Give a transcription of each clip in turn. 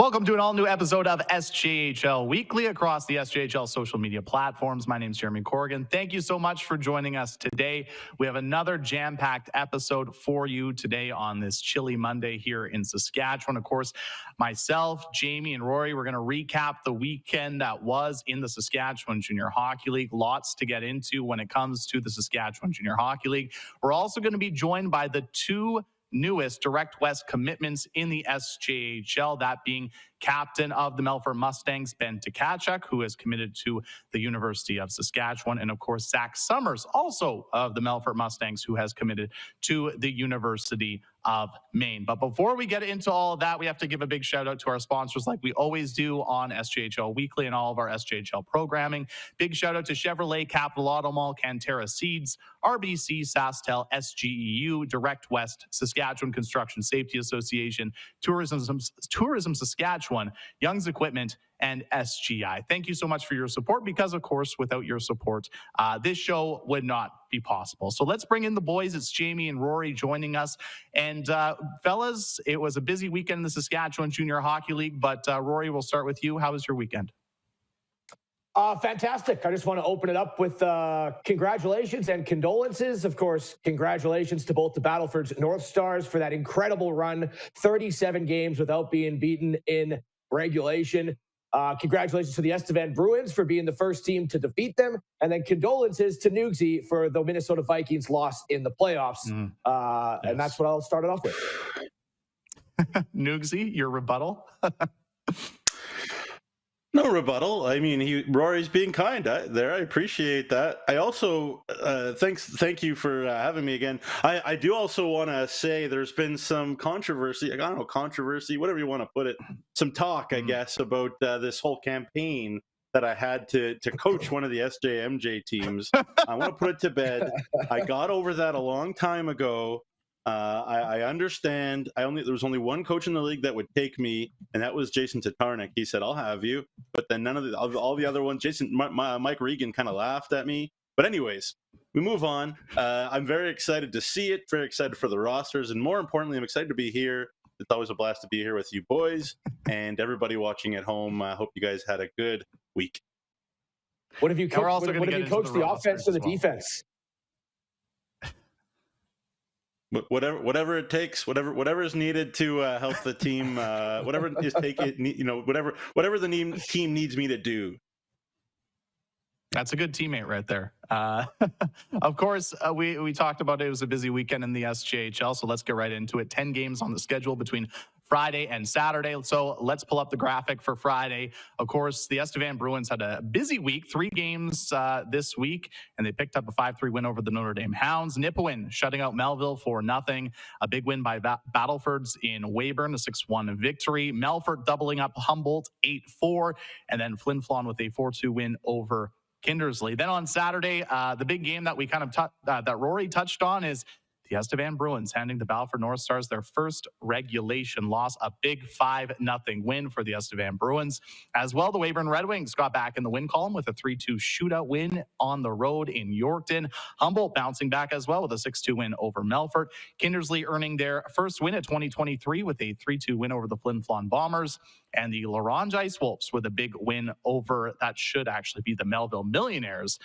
Welcome to an all-new episode of SJHL Weekly across the SJHL social media platforms. My name is Jeromy Corrigan. Thank you so much for joining us today. We have another jam-packed episode for you today on this chilly Monday here in Saskatchewan. Of course, myself, Jamie, and Rory, we're going to recap the weekend that was in the Saskatchewan Junior Hockey League. Lots to get into when it comes to the Saskatchewan Junior Hockey League. We're also going to be joined by the two newest Direct West commitments in the SJHL, that being captain of the Melfort Mustangs, Ben Tkachuk, who is committed to the University of Saskatchewan, and of course, Zach Summers, also of the Melfort Mustangs, who has committed to the University of Maine. But before we get into all of that, we have to give a big shout out to our sponsors like we always do on SJHL Weekly and all of our SJHL programming. Big shout out to Chevrolet, Capital Auto Mall, Canterra Seeds, RBC, SaskTel, SGEU, Direct West, Saskatchewan Construction Safety Association, Tourism Saskatchewan, Young's Equipment, and SGI. Thank you so much for your support because, of course, without your support, this show would not be possible. So let's bring in the boys. It's Jamie and Rory joining us. And fellas, it was a busy weekend in the Saskatchewan Junior Hockey League, but Rory, we'll start with you. How was your weekend? Fantastic. I just want to open it up with congratulations and condolences. Of course, congratulations to both the Battlefords North Stars for that incredible run, 37 games without being beaten in regulation. Congratulations to the Estevan Bruins for being the first team to defeat them. And then condolences to Nugsy for the Minnesota Vikings loss in the playoffs. Yes. And that's what I'll start it off with. Nugsy, your rebuttal? No rebuttal. I mean, Rory's being kind there. I appreciate that. I also thank you for having me again. I do also want to say there's been some controversy. I don't know, controversy, whatever you want to put it. Some talk, I guess, about this whole campaign that I had to coach one of the SJMJ teams. I want to put it to bed. I got over that a long time ago. I understand. There was only one coach in the league that would take me, and that was Jason Tatarnik. He said, "I'll have you," but then none of all the other ones. Mike Regan kind of laughed at me. But anyways, we move on. I'm very excited to see it. Very excited for the rosters, and more importantly, I'm excited to be here. It's always a blast to be here with you boys and everybody watching at home. I hope you guys had a good week. What have you coached? What have you coached, the offense or the defense? Whatever it takes, whatever is needed to help the team, whatever is whatever the team needs me to do. That's a good teammate right there. Of course, we talked about it was a busy weekend in the SJHL, so let's get right into it. 10 games on the schedule between Friday and Saturday. So let's pull up the graphic for Friday. Of course, the Estevan Bruins had a busy week, 3 games this week, and they picked up a 5-3 win over the Notre Dame Hounds. Nipawin shutting out Melville 4-0. A big win by Battlefords in Weyburn, a 6-1 victory. Melfort doubling up Humboldt 8-4, and then Flin Flon with a 4-2 win over Kindersley. Then on Saturday, the big game that we kind of that Rory touched on is the Estevan Bruins handing the Battlefords North Stars their first regulation loss, a big 5-0 win for the Estevan Bruins. As well, the Weyburn Red Wings got back in the win column with a 3-2 shootout win on the road in Yorkton. Humboldt bouncing back as well with a 6-2 win over Melfort. Kindersley earning their first win of 2023 with a 3-2 win over the Flin Flon Bombers. And the Larange Ice Wolves with a big win over, that should actually be the Melville Millionaires,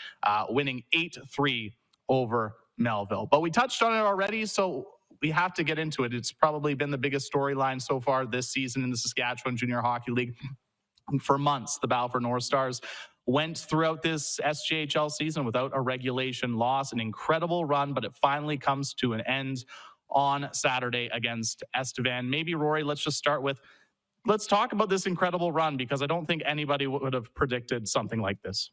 winning 8-3 over Melville. But we touched on it already, so we have to get into it. It's probably been the biggest storyline so far this season in the Saskatchewan Junior Hockey League. For months, the Battlefords North Stars went throughout this SJHL season without a regulation loss. An incredible run, but it finally comes to an end on Saturday against Estevan. Maybe, Rory, let's just start with, let's talk about this incredible run, because I don't think anybody would have predicted something like this.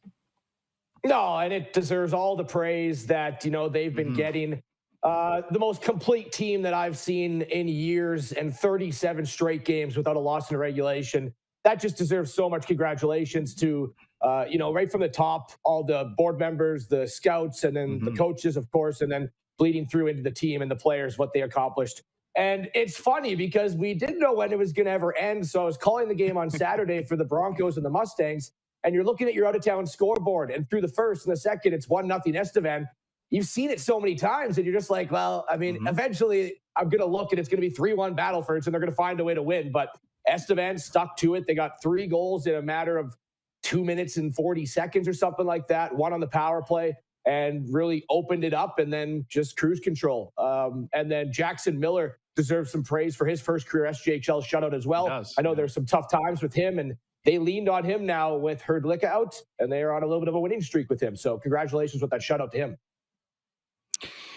No, and it deserves all the praise that, they've been getting. The most complete team that I've seen in years, and 37 straight games without a loss in regulation. That just deserves so much congratulations to, right from the top, all the board members, the scouts, and then the coaches, of course, and then bleeding through into the team and the players, what they accomplished. And it's funny because we didn't know when it was going to ever end. So I was calling the game on Saturday for the Broncos and the Mustangs. And you're looking at your out-of-town scoreboard, and through the first and the second, it's 1-0 Estevan. You've seen it so many times, and you're just like, well, I mean, eventually I'm going to look, and it's going to be 3-1 Battlefords, and they're going to find a way to win. But Estevan stuck to it. They got 3 goals in a matter of 2 minutes and 40 seconds or something like that. One on the power play, and really opened it up, and then just cruise control. And then Jackson Miller deserves some praise for his first career SJHL shutout as well. I know there's some tough times with him, and they leaned on him now with Herdlicka out, and they are on a little bit of a winning streak with him. So congratulations with that shutout to him.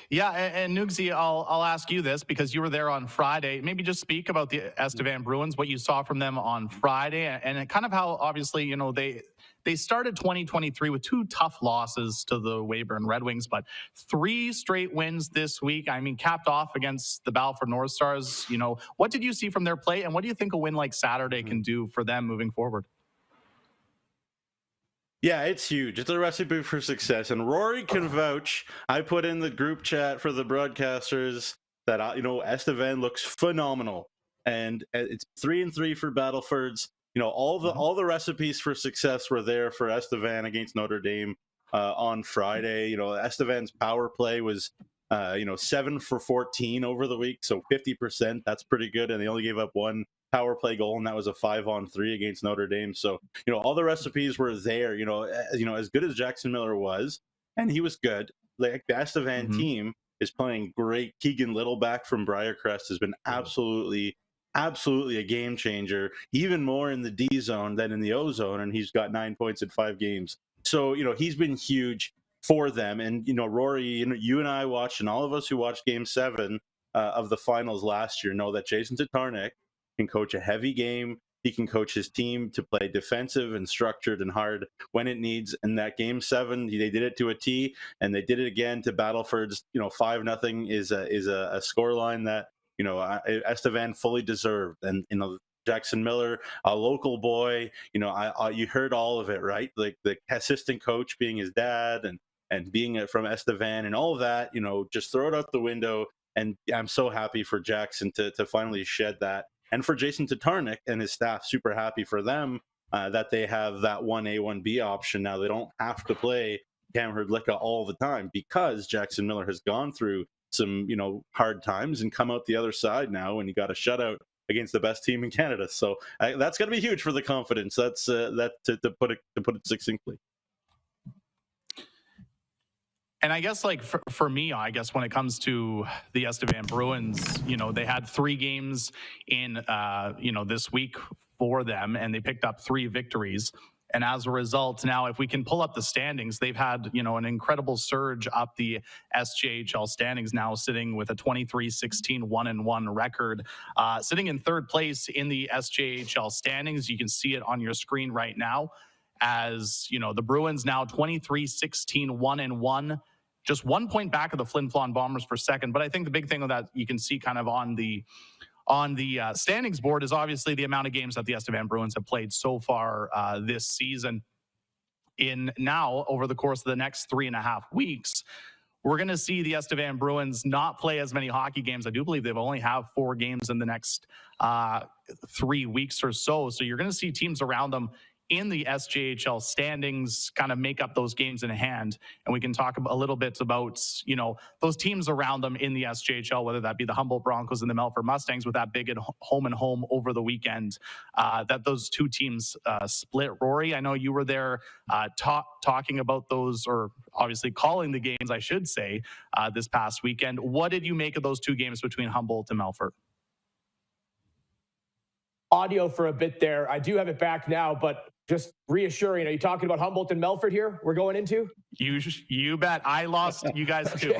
Yeah, and Nugsy, I'll ask you this because you were there on Friday. Maybe just speak about the Estevan Bruins, what you saw from them on Friday, and kind of how obviously, you know, they started 2023 with 2 tough losses to the Weyburn Red Wings, but 3 straight wins this week. I mean, capped off against the Battlefords North Stars. You know, what did you see from their play, and what do you think a win like Saturday can do for them moving forward? Yeah, it's huge. It's a recipe for success. And Rory can vouch. I put in the group chat for the broadcasters that, you know, Estevan looks phenomenal. And it's 3-3 for Battlefords. You know, all the recipes for success were there for Estevan against Notre Dame on Friday. You know, Estevan's power play was, 7 for 14 over the week. So 50%, that's pretty good. And they only gave up 1 power play goal, and that was a 5-on-3 against Notre Dame. So, you know, all the recipes were there. You know, as good as Jackson Miller was, and he was good, like the Estevan team is playing great. Keegan Littleback from Briarcrest has been absolutely a game changer, even more in the D zone than in the O zone, and he's got 9 points in 5 games. So, you know, he's been huge for them. And, you know, Rory, you and I watched, and all of us who watched Game 7 of the finals last year know that Jason Tatarnic can coach a heavy game. He can coach his team to play defensive and structured and hard when it needs. And that Game 7, they did it to a T, and they did it again to Battlefords. You know, 5-0 is a scoreline that, you know, Estevan fully deserved. And, you know, Jackson Miller, a local boy, you know, you heard all of it, right? Like the assistant coach being his dad and being from Estevan and all of that, you know, just throw it out the window. And I'm so happy for Jackson to finally shed that. And for Jason Tatarnic and his staff, super happy for them that they have that 1A, 1B option now. They don't have to play Cam Herdlicka all the time because Jackson Miller has gone through some, you know, hard times and come out the other side now, and he got a shutout against the best team in Canada. So that's going to be huge for the confidence. That's to put it succinctly. And I guess, like, for me, I guess when it comes to the Estevan Bruins, you know, they had 3 games in, this week for them, and they picked up 3 victories. And as a result, now if we can pull up the standings, they've had, you know, an incredible surge up the SJHL standings, now sitting with a 23-16 1-1 record, sitting in 3rd place in the SJHL standings. You can see it on your screen right now. As you know, the Bruins now 23-16 1-1. Just 1 point back of the Flin Flon Bombers for second. But I think the big thing that you can see kind of on the standings board is obviously the amount of games that the Estevan Bruins have played so far this season. In now, over the course of the next 3.5 weeks, we're going to see the Estevan Bruins not play as many hockey games. I do believe they've only have 4 games in the next 3 weeks or so. So you're going to see teams around them in the SJHL standings kind of make up those games in hand. And we can talk a little bit about, you know, those teams around them in the SJHL, whether that be the Humboldt Broncos and the Melfort Mustangs with that big home and home over the weekend, that those 2 teams split. Rory, I know you were there talking about those, or obviously calling the games, I should say, this past weekend. What did you make of those 2 games between Humboldt and Melfort? Audio for a bit there. I do have it back now, but just reassuring. Are you talking about Humboldt and Melfort here? We're going into? You bet. I lost you guys too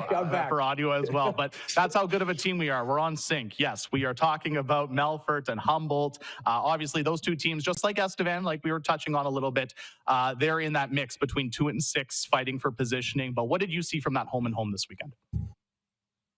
for audio as well, but that's how good of a team we are. We're on sync. Yes, we are talking about Melfort and Humboldt. Obviously, those 2 teams, just like Estevan, like we were touching on a little bit, they're in that mix between 2 and 6, fighting for positioning. But what did you see from that home and home this weekend?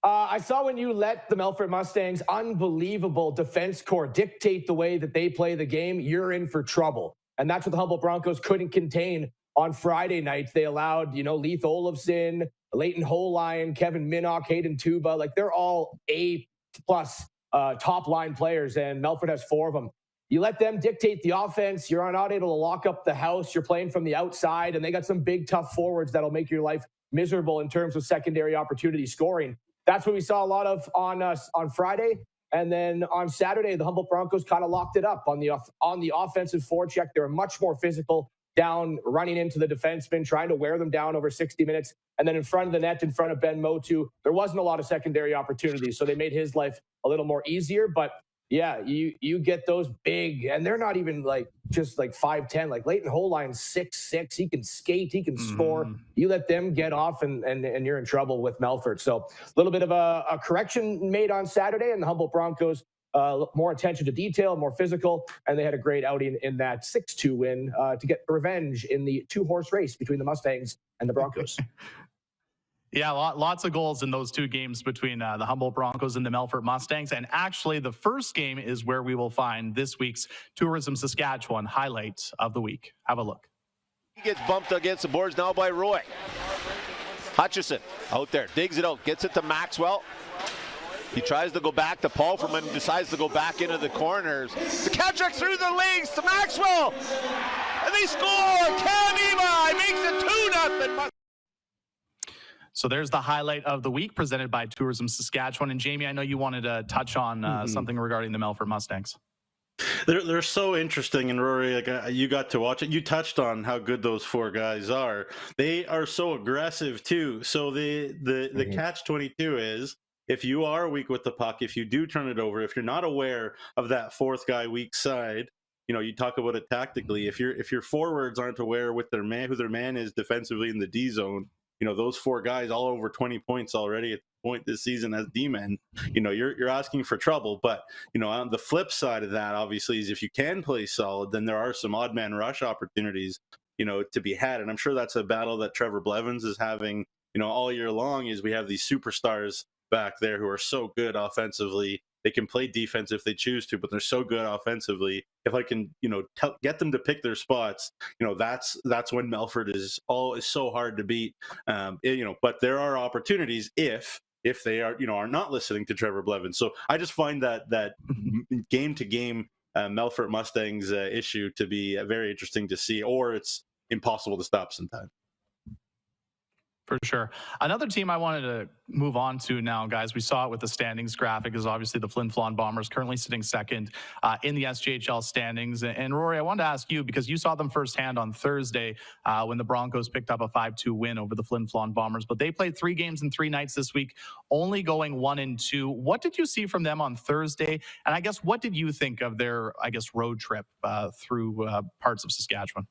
I saw when you let the Melfort Mustangs' unbelievable defense core dictate the way that they play the game, you're in for trouble. And that's what the Humboldt Broncos couldn't contain on Friday night. They allowed, you know, Leith Olofsson, Leighton Holion, Kevin Minnock, Hayden Tuba. Like, they're all A-plus top-line players, and Melfort has 4 of them. You let them dictate the offense, you're not able to lock up the house, you're playing from the outside, and they got some big, tough forwards that'll make your life miserable in terms of secondary opportunity scoring. That's what we saw a lot of on Friday. And then on Saturday, the Humboldt Broncos kind of locked it up on the offensive forecheck. They were much more physical, down, running into the defenseman, trying to wear them down over 60 minutes. And then in front of the net, in front of Ben Motu, there wasn't a lot of secondary opportunities. So they made his life a little more easier. But yeah, you get those big, and they're not even like just like 5'10". Like Leighton Holine's 6'6". He can skate, he can score. You let them get off, and you're in trouble with Melfort. So a little bit of a correction made on Saturday, and the Humboldt Broncos more attention to detail, more physical, and they had a great outing in that 6-2 win to get revenge in the 2-horse race between the Mustangs and the Broncos. Yeah, lots of goals in those two games between the Humboldt Broncos and the Melfort Mustangs. And actually, the first game is where we will find this week's Tourism Saskatchewan highlight of the week. Have a look. He gets bumped against the boards now by Roy. Hutchison out there, digs it out, gets it to Maxwell. He tries to go back to Paul from him, decides to go back into the corners. Tkachuk through the lanes to Maxwell. And they score! Cam Eva makes it 2-0. So there's the highlight of the week presented by Tourism Saskatchewan. And Jamie, I know you wanted to touch on something regarding the Melfort Mustangs. They're so interesting, and Rory, like you got to watch it. You touched on how good those four guys are. They are so aggressive too. So the catch-22 is, if you are weak with the puck, if you do turn it over, if you're not aware of that fourth guy weak side, you talk about it tactically. If your forwards aren't aware with their man, who their man is defensively in the D zone, those four guys all over 20 points already at the point this season as D-men, you're asking for trouble. But, on the flip side of that, obviously, is if you can play solid, then there are some odd man rush opportunities, to be had. And I'm sure that's a battle that Trevor Blevins is having, all year long, is we have these superstars back there who are so good offensively. They can play defense if they choose to, but they're so good offensively. If I can, get them to pick their spots, that's when Melfort is so hard to beat. But there are opportunities if they are not listening to Trevor Blevins. So I just find that game to game Melfort Mustangs issue to be very interesting to see, or it's impossible to stop sometimes. For sure. Another team I wanted to move on to now, guys, we saw it with the standings graphic, is obviously the Flin Flon Bombers, currently sitting second in the SJHL standings. And Rory, I wanted to ask you, because you saw them firsthand on Thursday when the Broncos picked up a 5-2 win over the Flin Flon Bombers, but they played 3 games in 3 nights this week, only going 1-2. What did you see from them on Thursday? And I guess, what did you think of their, road trip through parts of Saskatchewan?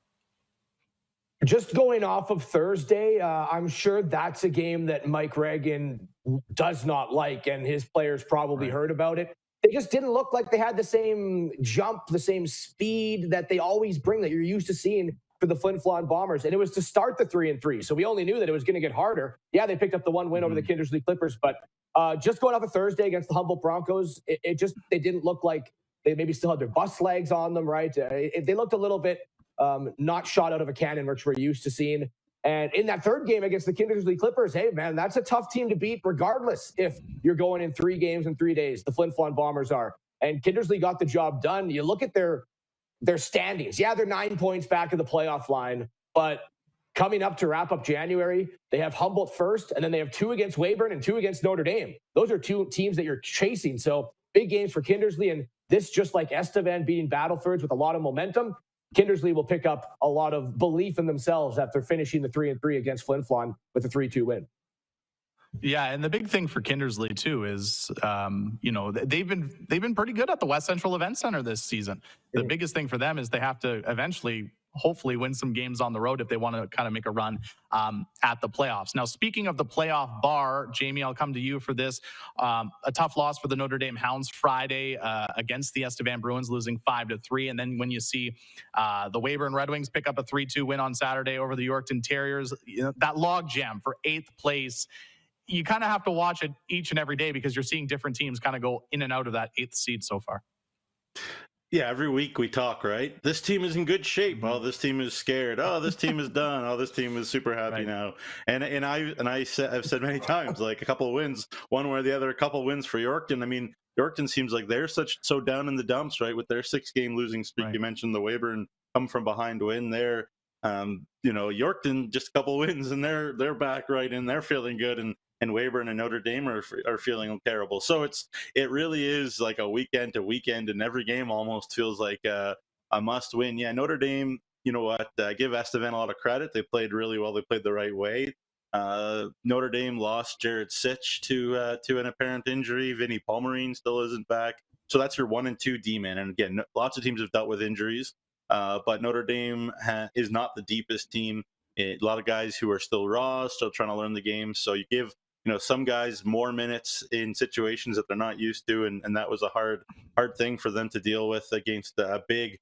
Just going off of Thursday, I'm sure that's a game that Mike Reagan does not like, and his players probably heard about it. They just didn't look like they had the same jump, the same speed that they always bring, that you're used to seeing for the Flin Flon Bombers. And it was to start the 3-3. So we only knew that it was going to get harder. Yeah, they picked up the 1 win over the Kindersley Clippers, but just going off of Thursday against the Humboldt Broncos, they didn't look like they maybe still had their bus legs on them, right? They looked a little bit not shot out of a cannon, which we're used to seeing. And in that third game against the Kindersley Clippers, hey, man, that's a tough team to beat, regardless if you're going in 3 games in 3 days. The Flin Flon Bombers are. And Kindersley got the job done. You look at their standings. Yeah, they're 9 points back of the playoff line, but coming up to wrap up January, they have Humboldt first, and then they have 2 against Weyburn and 2 against Notre Dame. Those are 2 teams that you're chasing. So big games for Kindersley, and this, just like Estevan beating Battlefords with a lot of momentum, Kindersley will pick up a lot of belief in themselves after finishing the 3-3 against Flin Flon with a 3-2 win. Yeah, and the big thing for Kindersley too is, they've been pretty good at the West Central Event Center this season. The biggest thing for them is they have to eventually, hopefully, win some games on the road if they want to kind of make a run at the playoffs. Now, speaking of the playoff bar, Jamie, I'll come to you for this. A tough loss for the Notre Dame Hounds Friday against the Estevan Bruins, losing 5-3. And then when you see the Weyburn Red Wings pick up a 3-2 win on Saturday over the Yorkton Terriers, that log jam for 8th place, you kind of have to watch it each and every day, because you're seeing different teams kind of go in and out of that 8th seed so far. Yeah, every week we talk, right? This team is in good shape. Oh, this team is scared. Oh, this team is done. Oh, this team is super happy now. And I've said many times, like a couple of wins, one way or the other, a couple of wins for Yorkton. I mean, Yorkton seems like they're so down in the dumps, right? With their 6-game losing streak. You mentioned the Weyburn come from behind win there. Yorkton just a couple of wins and they're back right in. They're feeling good. And and Weyburn and Notre Dame are feeling terrible. So it really is like a weekend to weekend, and every game almost feels like a must win. Yeah, Notre Dame, you know what? Give Estevan a lot of credit. They played really well. They played the right way. Notre Dame lost Jared Sitch to an apparent injury. Vinny Palmerine still isn't back. So that's your 1 and 2 D-man. And again, lots of teams have dealt with injuries, but Notre Dame is not the deepest team. A lot of guys who are still raw, still trying to learn the game. So you give some guys more minutes in situations that they're not used to, and that was a hard thing for them to deal with against a big,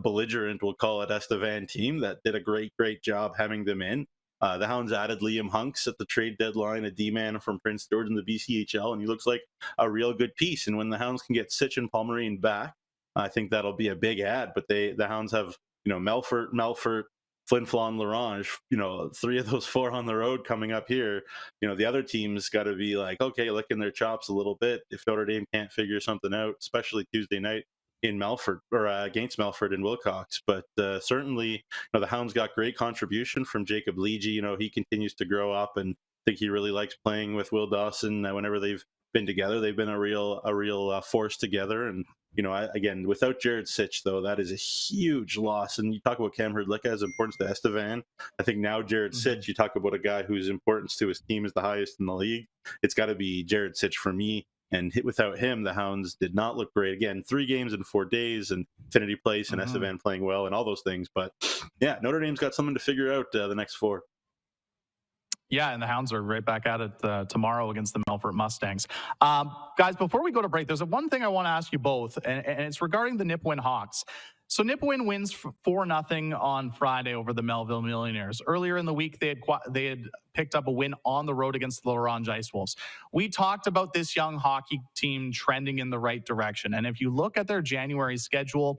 belligerent, we'll call it, Estevan team that did a great job hemming them in. The Hounds added Liam Hunks at the trade deadline, a D-man from Prince George in the BCHL, and he looks like a real good piece. And when the Hounds can get Sitch and Palmerine back, I think that'll be a big add. But the Hounds have Melfort, Flin Flon, Larange, 3 of those 4 on the road coming up here. The other team's got to be like, okay, licking their chops a little bit if Notre Dame can't figure something out, especially Tuesday night in Melfort or against Melfort in Wilcox. But certainly, the Hounds got great contribution from Jacob Leege. He continues to grow up, and I think he really likes playing with Will Dawson. Whenever they've been together, they've been a real force together. And again, without Jared Sitch, though, that is a huge loss. And you talk about Cam Hrdlicka's importance to Estevan. I think now Jared Sitch, you talk about a guy whose importance to his team is the highest in the league. It's got to be Jared Sitch for me. And without him, the Hounds did not look great. Again, 3 games in 4 days, and Infinity Place and Estevan playing well and all those things. But yeah, Notre Dame's got something to figure out the next 4. Yeah, and the Hounds are right back at it tomorrow against the Melfort Mustangs. Guys, before we go to break, there's one thing I want to ask you both, and it's regarding the Nipawin Hawks. So Nipawin wins 4-0 on Friday over the Melville Millionaires. Earlier in the week, they had picked up a win on the road against the Larange Ice Wolves. We talked about this young hockey team trending in the right direction, and if you look at their January schedule,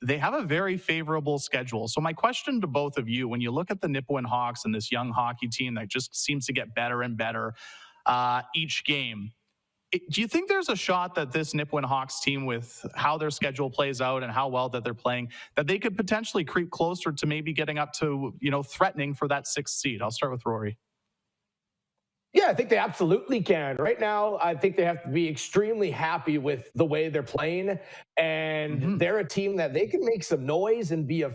they have a very favorable schedule. So my question to both of you, when you look at the Nipawin Hawks and this young hockey team that just seems to get better and better each game, do you think there's a shot that this Nipawin Hawks team, with how their schedule plays out and how well that they're playing, that they could potentially creep closer to maybe getting up to, threatening for that 6th seed? I'll start with Rory. Yeah, I think they absolutely can. Right now, I think they have to be extremely happy with the way they're playing. And they're a team that they can make some noise and be a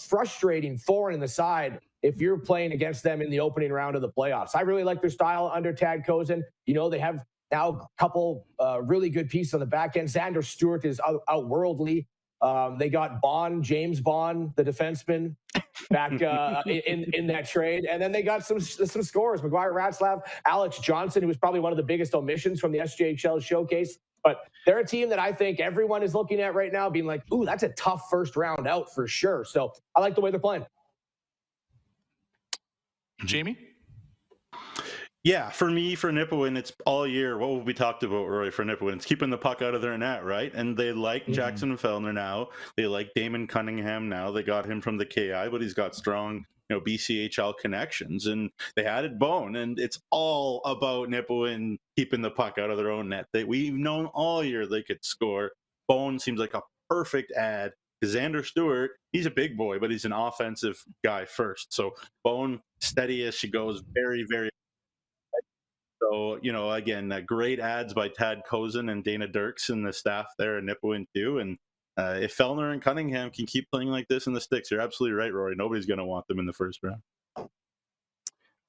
frustrating thorn in the side if you're playing against them in the opening round of the playoffs. I really like their style under Tad Kozin. They have now a couple really good pieces on the back end. Xander Stewart is outworldly. They got James Bond, the defenseman, back in that trade. And then they got some scorers. McGuire Ratzlaff, Alex Johnson, who was probably one of the biggest omissions from the SJHL showcase. But they're a team that I think everyone is looking at right now being like, ooh, that's a tough first round out for sure. So I like the way they're playing. Jamie? Yeah, for Nipawin, it's all year. What have we talked about, Rory, for Nipawin? It's keeping the puck out of their net, right? And they like Jackson Fellner now. They like Damon Cunningham now. They got him from the KI, but he's got strong, BCHL connections. And they added Bone, and it's all about Nipawin keeping the puck out of their own net. We've known all year they could score. Bone seems like a perfect add. Xander Stewart, he's a big boy, but he's an offensive guy first. So Bone, steady as she goes, very, very. So, again, great ads by Tad Kozin and Dana Dirks and the staff there at Nipawin too. And if Fellner and Cunningham can keep playing like this in the sticks, you're absolutely right, Rory. Nobody's going to want them in the first round.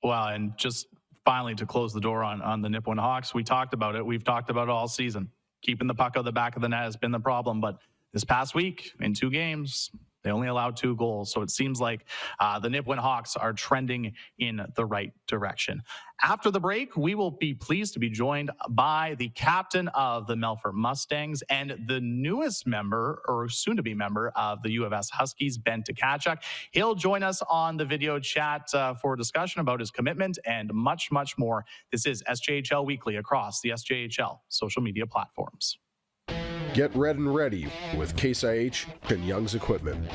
Well, and just finally to close the door on the Nipawin Hawks, we talked about it. We've talked about it all season. Keeping the puck out the back of the net has been the problem. But this past week, in 2 games, they only allowed 2 goals. So it seems like the Nipawin Hawks are trending in the right direction. After the break, we will be pleased to be joined by the captain of the Melfort Mustangs and the newest member, or soon-to-be member, of the U of S Huskies, Ben Tkachuk. He'll join us on the video chat for a discussion about his commitment and much, much more. This is SJHL Weekly across the SJHL social media platforms. Get red and ready with Case IH and Young's equipment.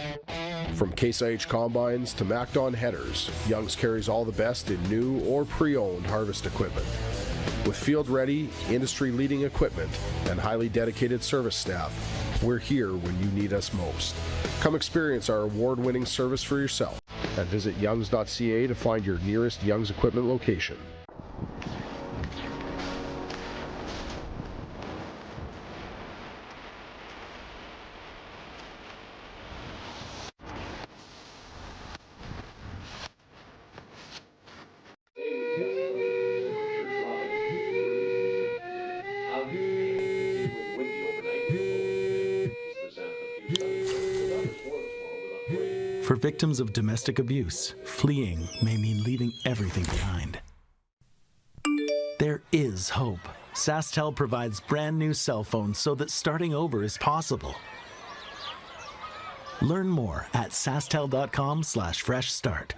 From Case IH combines to MacDon headers, Young's carries all the best in new or pre-owned harvest equipment. With field-ready, industry-leading equipment and highly dedicated service staff, we're here when you need us most. Come experience our award-winning service for yourself and visit youngs.ca to find your nearest Young's equipment location. For victims of domestic abuse, fleeing may mean leaving everything behind. There is hope. SaskTel provides brand new cell phones so that starting over is possible. Learn more at sasktel.com/fresh start.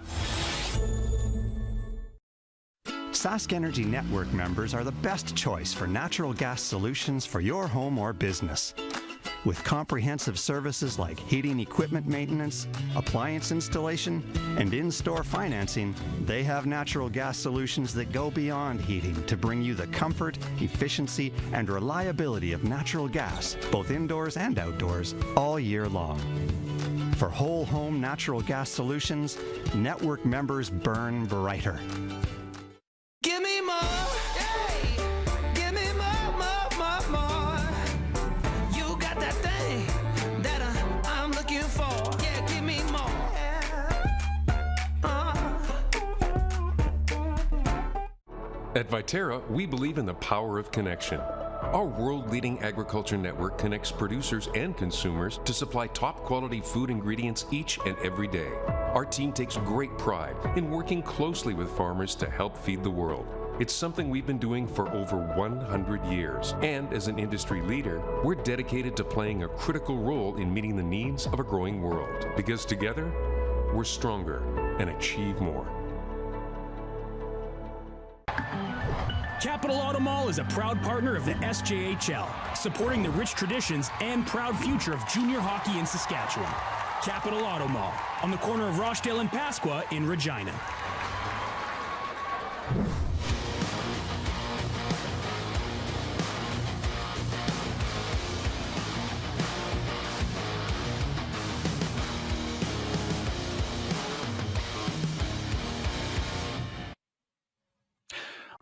Sask Energy Network members are the best choice for natural gas solutions for your home or business. With comprehensive services like heating equipment maintenance, appliance installation, and in-store financing, they have natural gas solutions that go beyond heating to bring you the comfort, efficiency, and reliability of natural gas, both indoors and outdoors, all year long. For whole home natural gas solutions, network members burn brighter. Give me more, yeah. Give me more. You got that thing that I'm looking for. Yeah, give me more. At Viterra, we believe in the power of connection. Our world-leading agriculture network connects producers and consumers to supply top-quality food ingredients each and every day. Our team takes great pride in working closely with farmers to help feed the world. It's something we've been doing for over 100 years. And as an industry leader, we're dedicated to playing a critical role in meeting the needs of a growing world. Because together, we're stronger and achieve more. Capital Auto Mall is a proud partner of the SJHL, supporting the rich traditions and proud future of junior hockey in Saskatchewan. Capital Auto Mall, on the corner of Rochdale and Pasqua in Regina.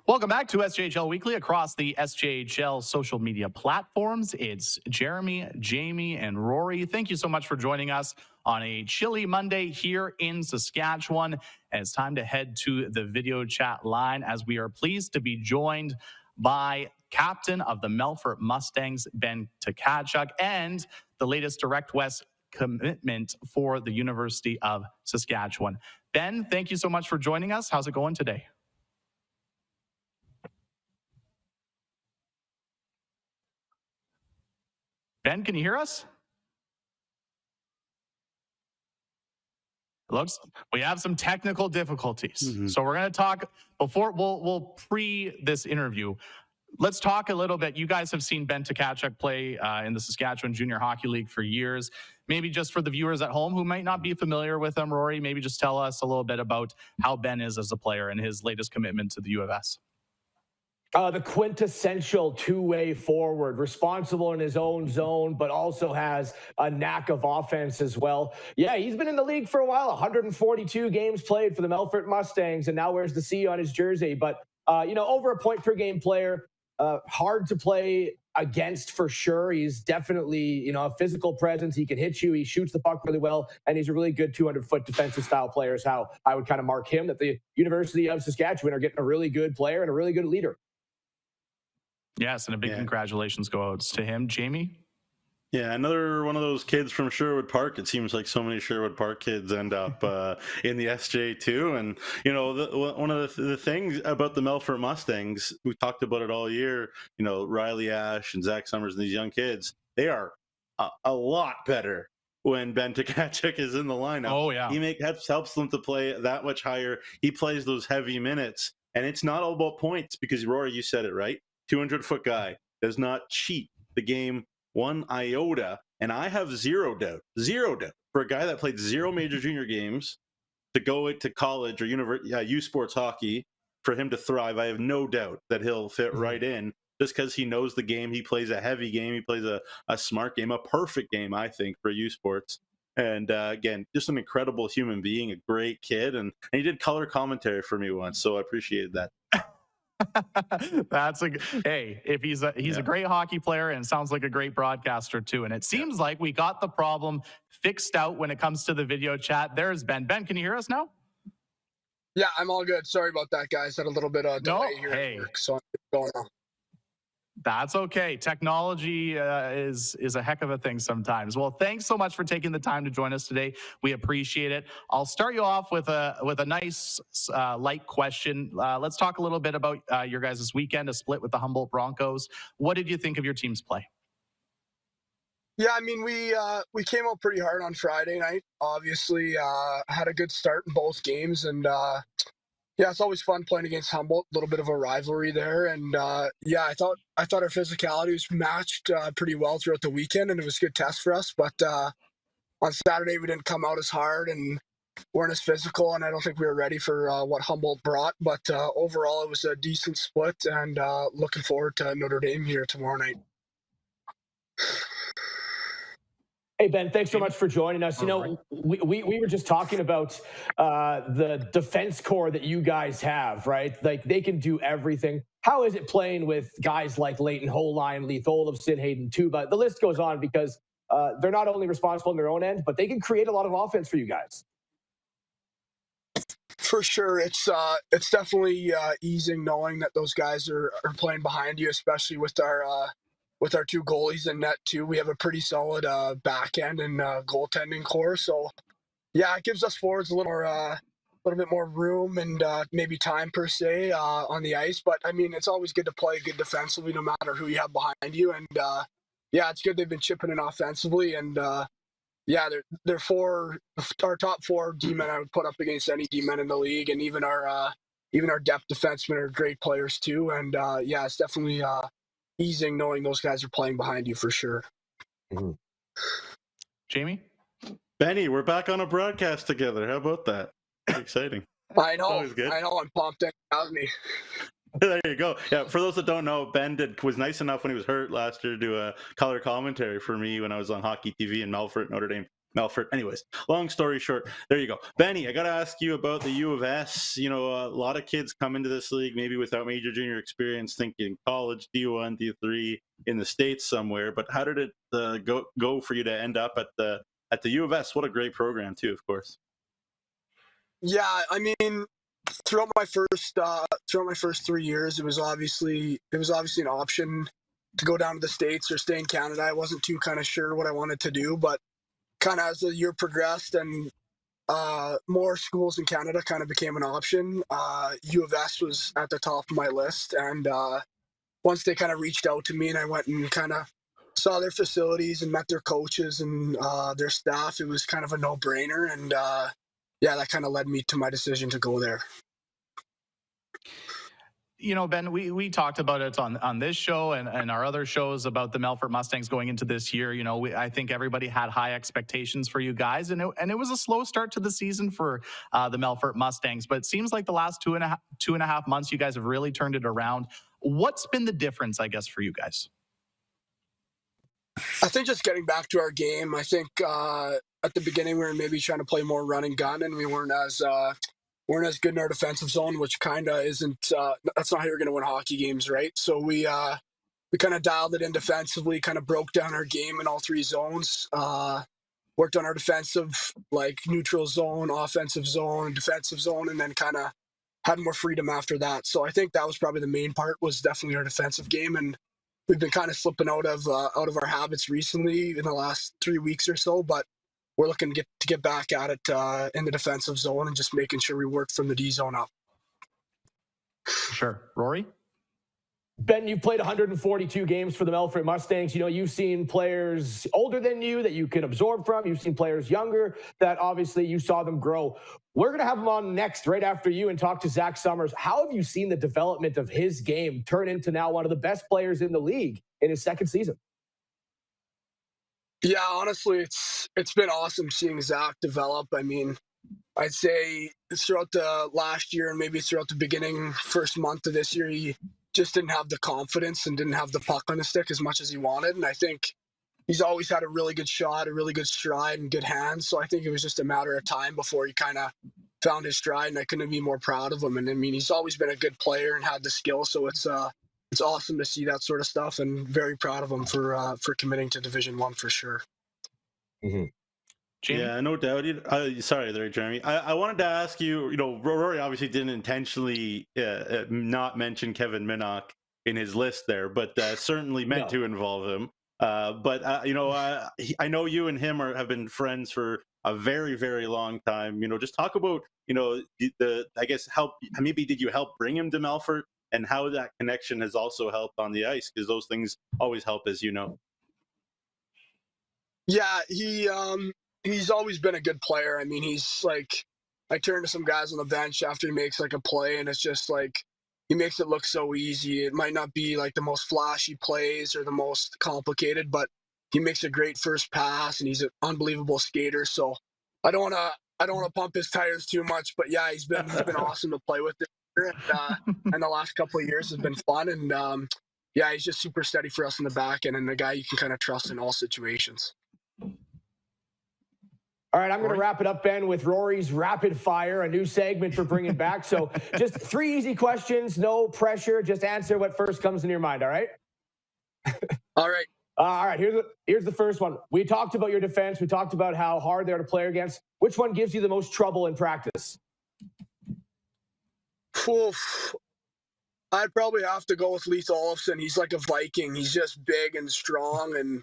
Welcome back to SJHL Weekly across the SJHL social media platforms. It's Jeromy, Jamie, and Rory. Thank you so much for joining us on a chilly Monday here in Saskatchewan. And it's time to head to the video chat line as we are pleased to be joined by captain of the Melfort Mustangs, Ben Tkachuk, and the latest Direct West commitment for the University of Saskatchewan. Ben, thank you so much for joining us. How's it going today? Ben, can you hear us? Looks we have some technical difficulties. So we're going to talk before we'll pre this interview. Let's talk a little bit. You guys have seen Ben Tkachuk play in the Saskatchewan Junior Hockey League for years. Maybe just for the viewers at home who might not be familiar with him, Rory, maybe just tell us a little bit about how Ben is as a player and his latest commitment to the U of S. The quintessential two-way forward, responsible in his own zone, but also has a knack of offense as well. Yeah, he's been in the league for a while, 142 games played for the Melfort Mustangs, and now wears the C on his jersey. But, over a point per game player, hard to play against for sure. He's definitely, a physical presence. He can hit you. He shoots the puck really well, and he's a really good 200-foot defensive style player is how I would kind of mark him, that the University of Saskatchewan are getting a really good player and a really good leader. Yes, and a big congratulations go out to him. Jamie? Yeah, another one of those kids from Sherwood Park. It seems like so many Sherwood Park kids end up in the SJ too. And, one of the things about the Melfort Mustangs, we talked about it all year, Riley Ash and Zach Summers and these young kids, they are a lot better when Ben Tkachuk is in the lineup. Oh, yeah. He helps them to play that much higher. He plays those heavy minutes. And it's not all about points because, Rory, you said it, right? 200-foot guy does not cheat the game one iota, and I have zero doubt for a guy that played 0 major junior games to go to college or U Sports hockey, for him to thrive. I have no doubt that he'll fit right in just because he knows the game. He plays a heavy game. He plays a smart game, a perfect game, I think, for U Sports. And again, just an incredible human being, a great kid, and he did color commentary for me once, so I appreciated that. That's if he's a great hockey player and sounds like a great broadcaster too. And it seems like we got the problem fixed out when it comes to the video chat. There's Ben. Ben, can you hear us now? Yeah, I'm all good. Sorry about that, guys. Had a little bit of delay here at work, so I'm going on. That's okay. Technology is a heck of a thing sometimes. Well, thanks so much for taking the time to join us today. We appreciate it. I'll start you off with a nice light question. Let's talk a little bit about your guys' weekend, a split with the Humboldt Broncos. What did you think of your team's play? Yeah, I mean, we came out pretty hard on Friday night. Obviously, had a good start in both games, and yeah, it's always fun playing against Humboldt. A little bit of a rivalry there, and yeah, I thought our physicality was matched pretty well throughout the weekend, and it was a good test for us. But on Saturday, we didn't come out as hard and weren't as physical, and I don't think we were ready for what Humboldt brought. But overall, it was a decent split, and looking forward to Notre Dame here tomorrow night. Hey, Ben, thanks so much for joining us. You know, we were just talking about the defense core that you guys have, right? Like, they can do everything. How is it playing with guys like Leighton Holine, Leith Olofsson, Hayden Tuba? The list goes on because they're not only responsible on their own end, but they can create a lot of offense for you guys. For sure, it's definitely easing knowing that those guys are playing behind you, especially with our two goalies in net too. We have a pretty solid back end and goaltending core. So yeah, it gives us forwards a little bit more room and maybe time per se on the ice. But I mean, it's always good to play good defensively, no matter who you have behind you. And yeah, it's good they've been chipping in offensively. And yeah, they're our top four D-men I would put up against any D-men in the league, and even our depth defensemen are great players too. And yeah, it's definitely easing knowing those guys are playing behind you for sure. Mm-hmm. Jamie? Benny, we're back on a broadcast together. How about that? Exciting. I know. Always good. I know. I'm pumped. Thanks for having me. There you go. Yeah, for those that don't know, Ben was nice enough when he was hurt last year to do a color commentary for me when I was on Hockey TV in Melfort, Notre Dame. Melfort. Anyways, long story short, there you go. Benny, I got to ask you about the U of S. You know, a lot of kids come into this league maybe without major junior experience, thinking college, D1, D3 in the States somewhere. But how did it go for you to end up at the U of S? What a great program too, of course. Yeah, I mean, throughout my first 3 years, it was obviously an option to go down to the States or stay in Canada. I wasn't too kind of sure what I wanted to do, but kind of as the year progressed and more schools in Canada kind of became an option, U of S was at the top of my list. And once they kind of reached out to me and I went and kind of saw their facilities and met their coaches and their staff, it was kind of a no-brainer. And yeah, that kind of led me to my decision to go there. You know, Ben, we talked about it on this show and our other shows about the Melfort Mustangs going into this year. You know, I think everybody had high expectations for you guys, and it was a slow start to the season for the Melfort Mustangs. But it seems like the last two and a half months, you guys have really turned it around. What's been the difference, I guess, for you guys? I think just getting back to our game. I think at the beginning we were maybe trying to play more run and gun, and we weren't as good in our defensive zone, which kind of isn't. That's not how you're going to win hockey games, right? So we kind of dialed it in defensively, kind of broke down our game in all three zones. Worked on our defensive, like neutral zone, offensive zone, defensive zone, and then kind of had more freedom after that. So I think that was probably the main part, was definitely our defensive game, and we've been kind of slipping out of our habits recently in the last 3 weeks or so, but we're looking to get back at it in the defensive zone and just making sure we work from the D zone up. Sure. Rory? Ben, you've played 142 games for the Melfort Mustangs. You know, you've seen players older than you that you can absorb from. You've seen players younger that obviously you saw them grow. We're going to have him on next, right after you, and talk to Zach Summers. How have you seen the development of his game turn into now one of the best players in the league in his second season? Yeah, honestly, it's been awesome seeing Zach develop. I mean, I'd say throughout the last year and maybe throughout the first month of this year, he just didn't have the confidence and didn't have the puck on the stick as much as he wanted. And I think he's always had a really good shot, a really good stride, and good hands. So I think it was just a matter of time before he kind of found his stride, and I couldn't be more proud of him. And I mean, he's always been a good player and had the skill. So it's awesome to see that sort of stuff, and very proud of him for committing to Division I for sure. Mm-hmm. Jamie? Yeah, no doubt. Sorry there, Jeremy. I wanted to ask you, you know, Rory obviously didn't intentionally not mention Kevin Minnock in his list there, but certainly meant to involve him. I know you and him have been friends for a very, very long time. Just talk about, I guess maybe did you help bring him to Melfort, and how that connection has also helped on the ice, because those things always help, as you know. Yeah, he's always been a good player. I mean, he's like, I turn to some guys on the bench after he makes like a play, and it's just like, he makes it look so easy. It might not be like the most flashy plays or the most complicated, but he makes a great first pass, and he's an unbelievable skater. So I don't want to pump his tires too much, but yeah, he's been awesome to play with this year, and the last couple of years has been fun. And yeah, he's just super steady for us in the back end, and the guy you can kind of trust in all situations. All right, I'm going to wrap it up, Ben, with Rory's Rapid Fire, a new segment we're bringing back. So just 3 easy questions, no pressure. Just answer what first comes in your mind, all right? All right. All right, here's the first one. We talked about your defense. We talked about how hard they are to play against. Which one gives you the most trouble in practice? Oof. I'd probably have to go with Leith Olofsson. He's like a Viking. He's just big and strong, and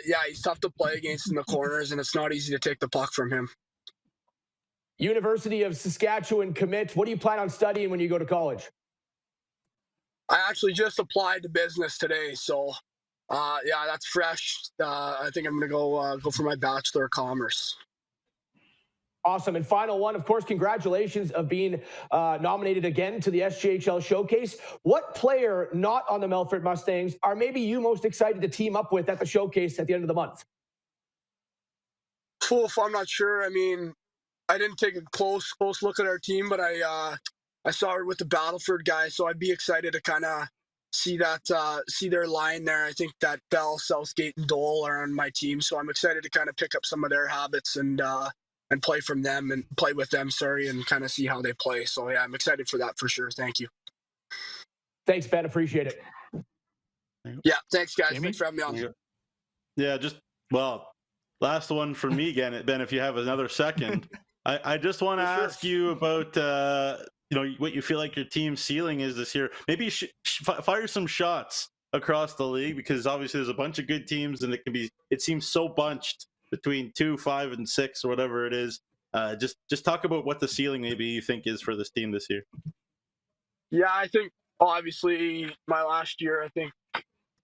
yeah, he's tough to play against in the corners, and it's not easy to take the puck from him. University of Saskatchewan commit. What do you plan on studying when you go to college? I actually just applied to business today, so yeah, that's fresh. I think I'm going to go for my Bachelor of Commerce. Awesome. And final one, of course, congratulations of being nominated again to the SJHL Showcase. What player not on the Melfort Mustangs are maybe you most excited to team up with at the Showcase at the end of the month? Oof, I'm not sure. I mean, I didn't take a close look at our team, but I saw it with the Battlefords guys, so I'd be excited to kind of see their line there. I think that Bell, Southgate, and Dole are on my team, so I'm excited to kind of pick up some of their habits and play with them, and kind of see how they play. So yeah, I'm excited for that for sure. Thank you. Thanks, Ben. Appreciate it. Yeah, thanks, guys. Jamie? Thanks for having me on. Yeah, last one for me again, Ben, if you have another second. I just want to ask you about what you feel like your team's ceiling is this year. Maybe fire some shots across the league, because obviously there's a bunch of good teams, and it seems so bunched between 2, 5, and 6, or whatever it is. Just talk about what the ceiling maybe you think is for this team this year. Yeah, I think obviously my last year, I think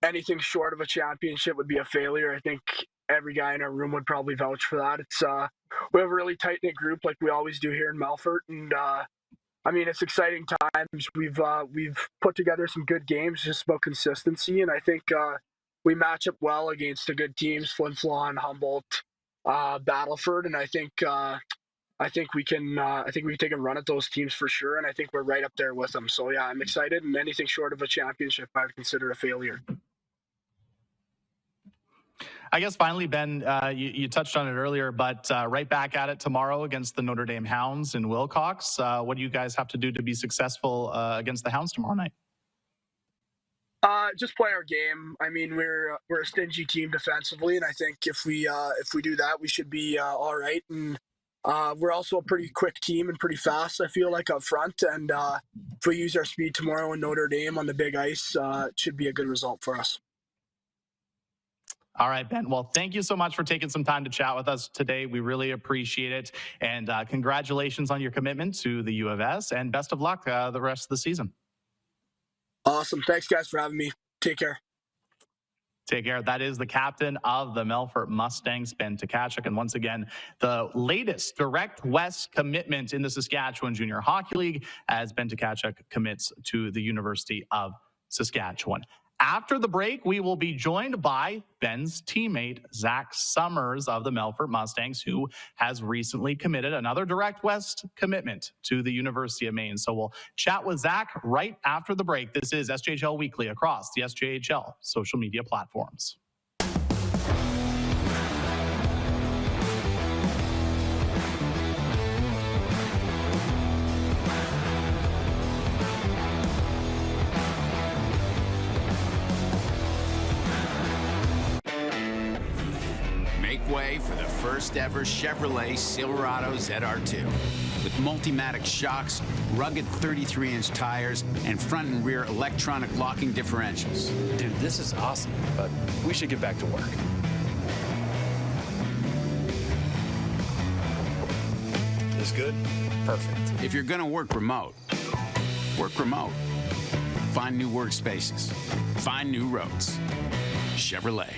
anything short of a championship would be a failure. I think every guy in our room would probably vouch for that. It's we have a really tight-knit group like we always do here in Melfort, and I mean, it's exciting times. We've put together some good games, just about consistency, and I think we match up well against the good teams, Flin Flon, Humboldt, Battleford, and I think we can take a run at those teams for sure, and I think we're right up there with them. So yeah, I'm excited, and anything short of a championship I would consider a failure. I guess finally, Ben, you touched on it earlier, but right back at it tomorrow against the Notre Dame Hounds in Wilcox. What do you guys have to do to be successful against the Hounds tomorrow night? Just play our game. I mean, we're a stingy team defensively, and I think if we do that, we should be all right. And we're also a pretty quick team and pretty fast, I feel like, up front. And if we use our speed tomorrow in Notre Dame on the big ice, it should be a good result for us. All right, Ben. Well, thank you so much for taking some time to chat with us today. We really appreciate it. And congratulations on your commitment to the U of S, and best of luck the rest of the season. Awesome. Thanks, guys, for having me. Take care. Take care. That is the captain of the Melfort Mustangs, Ben Tkachuk. And once again, the latest direct West commitment in the Saskatchewan Junior Hockey League, as Ben Tkachuk commits to the University of Saskatchewan. After the break, we will be joined by Ben's teammate, Zach Summers of the Melfort Mustangs, who has recently committed another direct West commitment to the University of Maine. So we'll chat with Zach right after the break. This is SJHL Weekly across the SJHL social media platforms. Way for the first ever Chevrolet Silverado ZR2. with Multimatic shocks, rugged 33-inch tires, and front and rear electronic locking differentials. Dude, this is awesome, but we should get back to work. This good? Perfect. If you're gonna work remote, work remote. Find new workspaces. Find new roads. Chevrolet.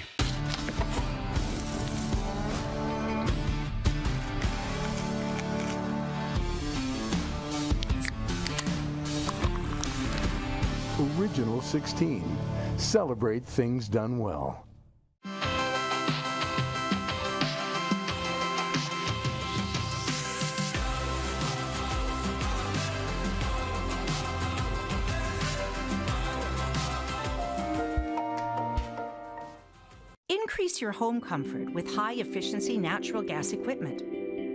Original 16. Celebrate things done well. Increase your home comfort with high-efficiency natural gas equipment.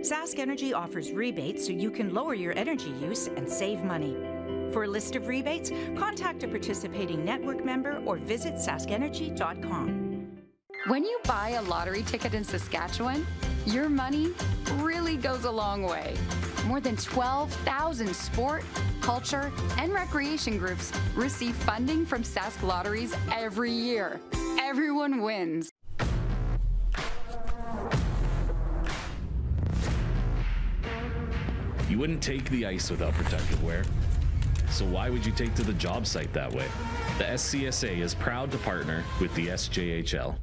Sask Energy offers rebates so you can lower your energy use and save money. For a list of rebates, contact a participating network member or visit saskenergy.com. When you buy a lottery ticket in Saskatchewan, your money really goes a long way. More than 12,000 sport, culture, and recreation groups receive funding from Sask Lotteries every year. Everyone wins. You wouldn't take the ice without protective wear. So why would you take to the job site that way? The SCSA is proud to partner with the SJHL.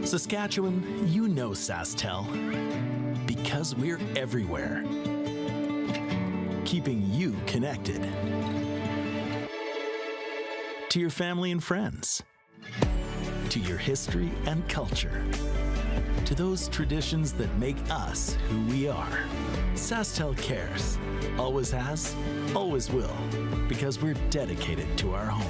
Saskatchewan, you know SaskTel, because we're everywhere, keeping you connected to your family and friends, to your history and culture, to those traditions that make us who we are. SaskTel cares, always has, always will, because we're dedicated to our home.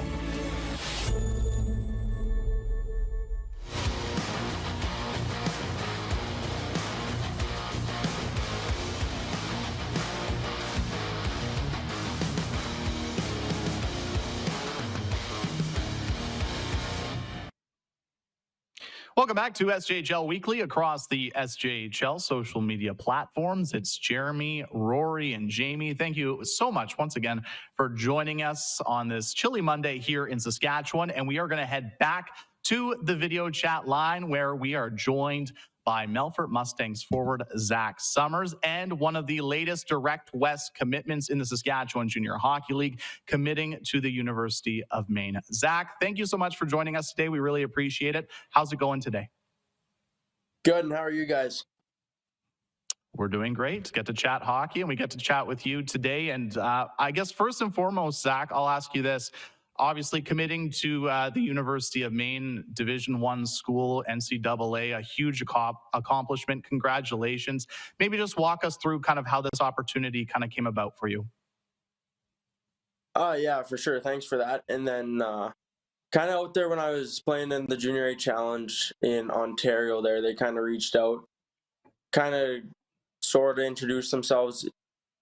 Welcome back to SJHL Weekly across the SJHL social media platforms. It's Jeromy, Rory, and Jamie. Thank you so much once again for joining us on this chilly Monday here in Saskatchewan. And we are going to head back to the video chat line where we are joined by Melfort Mustangs forward Zach Summers and one of the latest direct West commitments in the Saskatchewan Junior Hockey League, committing to the University of Maine. Zach, thank you so much for joining us today. We really appreciate it. How's it going today? Good, and how are you guys? We're doing great. Get to chat hockey, and we get to chat with you today. And I guess first and foremost, Zach, I'll ask you this. Obviously, committing to the University of Maine Division I school, NCAA, a huge accomplishment. Congratulations. Maybe just walk us through kind of how this opportunity kind of came about for you. Yeah, for sure. Thanks for that. And then kind of out there when I was playing in the Junior A Challenge in Ontario there, they kind of reached out, kind of sort of introduced themselves,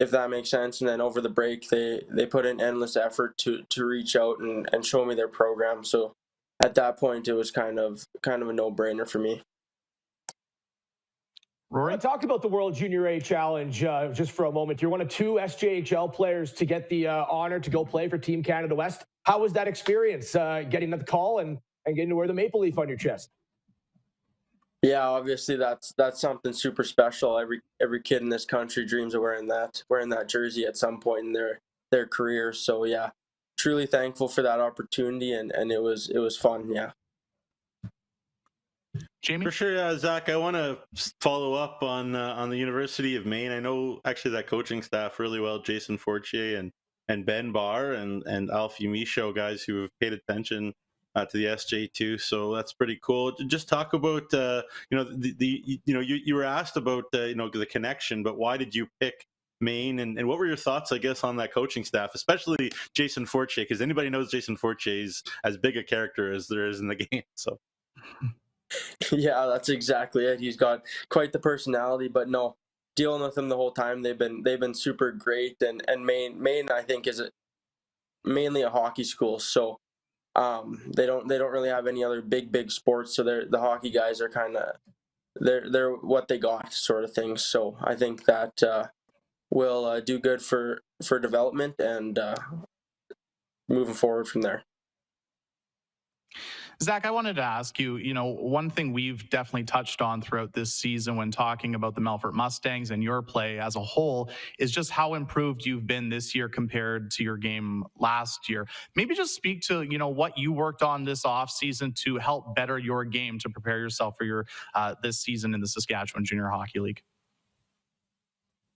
if that makes sense. And then over the break, they put in endless effort to reach out and show me their program. So at that point, it was kind of a no-brainer for me. Rory? I talked about the World Junior A Challenge just for a moment. You're one of two SJHL players to get the honor to go play for Team Canada West. How was that experience, getting the call and getting to wear the maple leaf on your chest? Yeah, obviously that's something super special. Every kid in this country dreams of wearing that jersey at some point in their career. So yeah, truly thankful for that opportunity, and it was fun. Yeah. Jamie? For sure, Zach, I want to follow up on the University of Maine. I know actually that coaching staff really well, Jason Fortier and Ben Barr and Alfie Michaud, guys who have paid attention to the SJ2, so that's pretty cool. Just talk about you were asked about the connection, but why did you pick Maine, and what were your thoughts, I guess, on that coaching staff, especially Jason Fortier, because anybody knows Jason Fortier is as big a character as there is in the game. So yeah, that's exactly it. He's got quite the personality, but no, dealing with him the whole time, they've been super great, and Maine I think is mainly a hockey school, so they don't really have any other big sports, so the hockey guys are kind of they're what they got sort of thing. So I think that will do good for development and moving forward from there. Zach, I wanted to ask you, one thing we've definitely touched on throughout this season when talking about the Melfort Mustangs and your play as a whole is just how improved you've been this year compared to your game last year. Maybe just speak to, what you worked on this offseason to help better your game to prepare yourself for your this season in the Saskatchewan Junior Hockey League.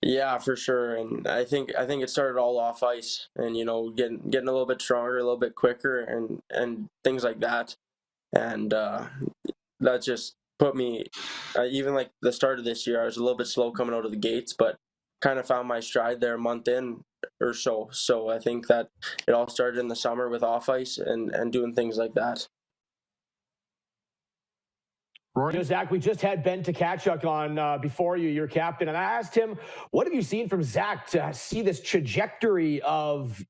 Yeah, for sure. And I think it started all off ice and, getting a little bit stronger, a little bit quicker and things like that. And that just put me, even like the start of this year, I was a little bit slow coming out of the gates, but kind of found my stride there a month in or so. So I think that it all started in the summer with off ice and doing things like that. Zach, we just had Ben Tkachuk on before you, your captain, and I asked him, what have you seen from Zach to see this trajectory of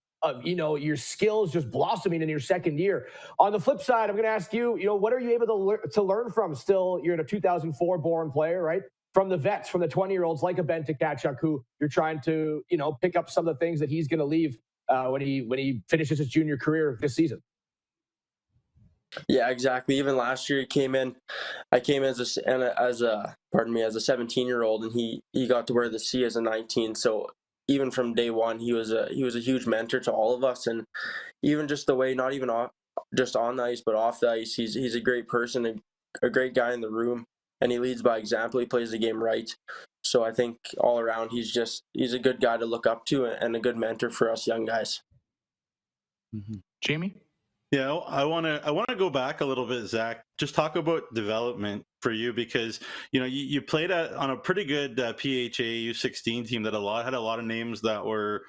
your skills just blossoming in your second year? On the flip side, I'm going to ask you, what are you able to learn from? Still, you're a 2004 born player, right? From the vets, from the 20-year-olds like a Ben Tkachuk, who you're trying to, pick up some of the things that he's going to leave when he finishes his junior career this season. Yeah, exactly. Even last year, I came in as a 17-year-old, and he got to wear the C as a 19. So even from day one, he was a huge mentor to all of us, and even just the way, not even just on the ice, but off the ice, he's a great person, a great guy in the room, and he leads by example. He plays the game right. So I think all around, he's a good guy to look up to and a good mentor for us young guys. Mm-hmm. Jamie? Yeah, I want to go back a little bit, Zach. Just talk about development for you because you played on a pretty good PHA U16 team that had a lot of names that were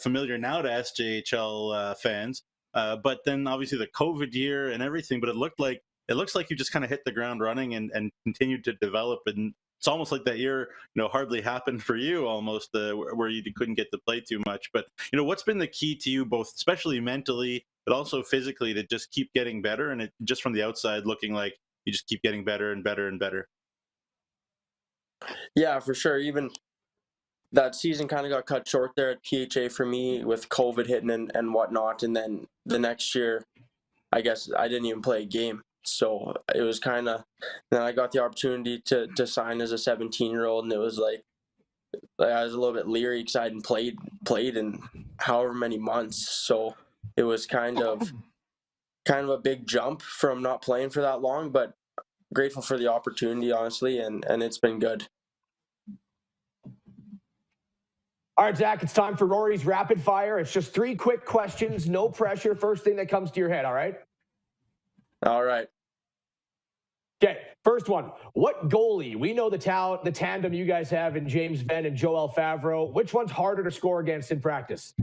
familiar now to SJHL fans. But then obviously the COVID year and everything. But it looks like you just kind of hit the ground running and continued to develop. And it's almost like that year hardly happened for you, almost where you couldn't get to play too much. But what's been the key to you, both especially mentally, but also physically, to just keep getting better, and it just from the outside looking like you just keep getting better and better and better? Yeah, for sure. Even that season kind of got cut short there at PHA for me with COVID hitting and whatnot. And then the next year, I guess I didn't even play a game. So it was kind of, then I got the opportunity to sign as a 17-year-old, and it was like I was a little bit leery because I hadn't played in however many months. So it was kind of a big jump from not playing for that long, but grateful for the opportunity, honestly, and it's been good. All right, Zach, it's time for Rory's rapid fire. It's just 3 quick questions, no pressure. First thing that comes to your head, all right? All right. Okay, first one. What goalie? We know the tandem you guys have in James Benn and Joel Favreau. Which one's harder to score against in practice?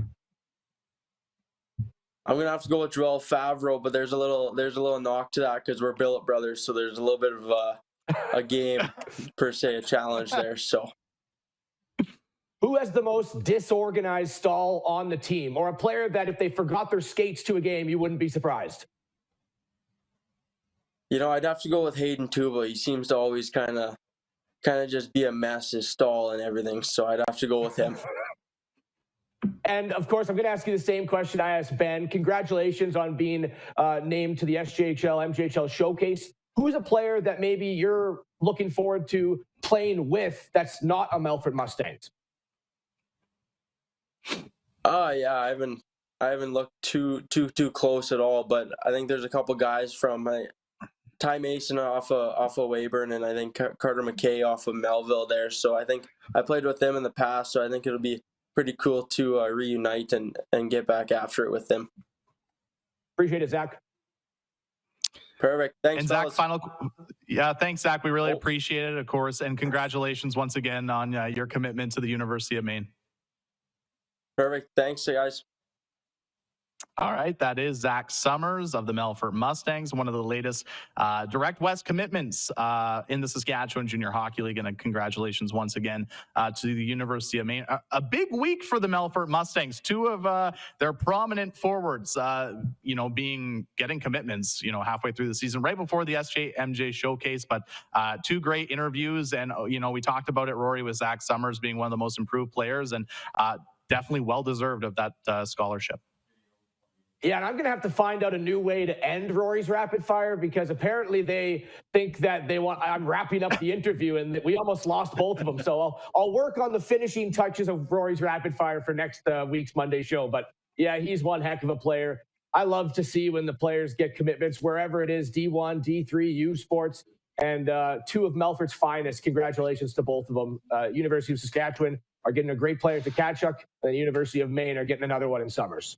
I'm gonna have to go with Joel Favreau, but there's a little knock to that because we're Billet brothers, so there's a little bit of a game per se, a challenge there. So, who has the most disorganized stall on the team, or a player that if they forgot their skates to a game, you wouldn't be surprised? I'd have to go with Hayden Tuba. He seems to always kind of just be a mess, his stall and everything. So I'd have to go with him. And, of course, I'm going to ask you the same question I asked Ben. Congratulations on being named to the SJHL, MJHL Showcase. Who's a player that maybe you're looking forward to playing with that's not a Melfort Mustangs? Yeah, I haven't looked too close at all, but I think there's a couple guys from Ty Mason off of Weyburn, and I think Carter McKay off of Melville there. So I think I played with them in the past, so I think it'll be pretty cool to reunite and get back after it with them. Appreciate it, Zach. Perfect. Thanks, and Zach, thanks, Zach. We really appreciate it, of course, and congratulations once again on your commitment to the University of Maine. Perfect. Thanks, guys. All right, that is Zach Summers of the Melfort Mustangs, one of the latest Direct West commitments in the Saskatchewan Junior Hockey League. And congratulations once again to the University of Maine. A big week for the Melfort Mustangs. Two of their prominent forwards, getting commitments, halfway through the season, right before the SJMJ showcase. But two great interviews, and we talked about it, Rory, with Zach Summers being one of the most improved players, and definitely well deserved of that scholarship. Yeah, and I'm going to have to find out a new way to end Rory's rapid fire, because apparently they think that I'm wrapping up the interview, and we almost lost both of them. So I'll work on the finishing touches of Rory's rapid fire for next week's Monday show. But yeah, he's one heck of a player. I love to see when the players get commitments, wherever it is, D1, D3, U Sports, and two of Melfort's finest. Congratulations to both of them. University of Saskatchewan are getting a great player to Tkachuk, and the University of Maine are getting another one in Summers.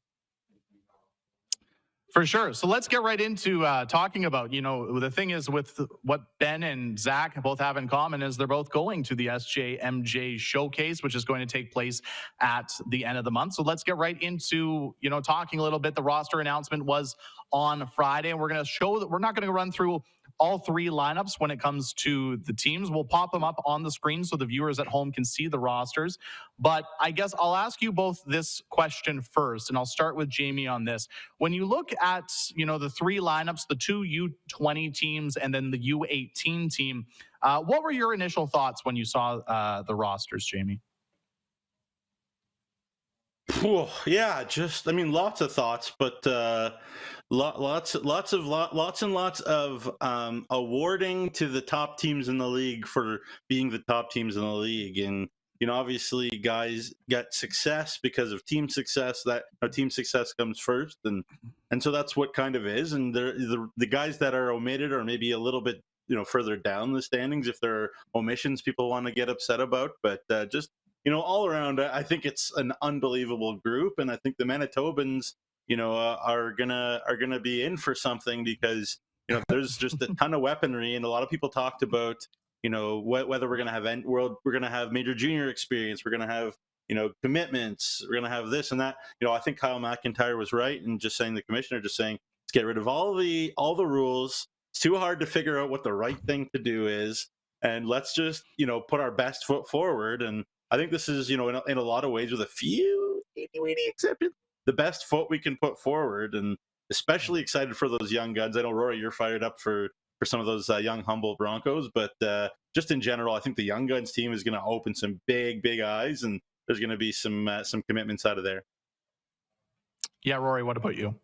For sure. So let's get right into talking about, the thing is with what Ben and Zach both have in common is they're both going to the SJMJ showcase, which is going to take place at the end of the month. So let's get right into, talking a little bit. The roster announcement was on Friday, and we're going to show that we're not going to run through all three lineups when it comes to the teams. We'll pop them up on the screen so the viewers at home can see the rosters. But I guess I'll ask you both this question first, and I'll start with Jamie on this. When you look at, the three lineups, the two U20 teams and then the U18 team, what were your initial thoughts when you saw the rosters, Jamie? Yeah, lots of thoughts, but lots and lots of awarding to the top teams in the league for being the top teams in the league. And obviously guys get success because of team success. That team success comes first, and so that's what kind of is. And the guys that are omitted are maybe a little bit further down the standings if there are omissions people want to get upset about. But all around, I think it's an unbelievable group, and I think the Manitobans, are gonna be in for something, because there's just a ton of weaponry, and a lot of people talked about whether we're gonna have major junior experience, we're gonna have commitments, we're gonna have this and that. I think Kyle McIntyre was right in just saying, the commissioner just saying, let's get rid of all the rules. It's too hard to figure out what the right thing to do is, and let's just put our best foot forward. And I think this is, in a lot of ways, with a few teeny-weeny exceptions, the best foot we can put forward, and especially excited for those young guns. I know, Rory, you're fired up for some of those young, humble Broncos, but just in general, I think the young guns team is going to open some big, big eyes, and there's going to be some commitments out of there. Yeah, Rory, what about you?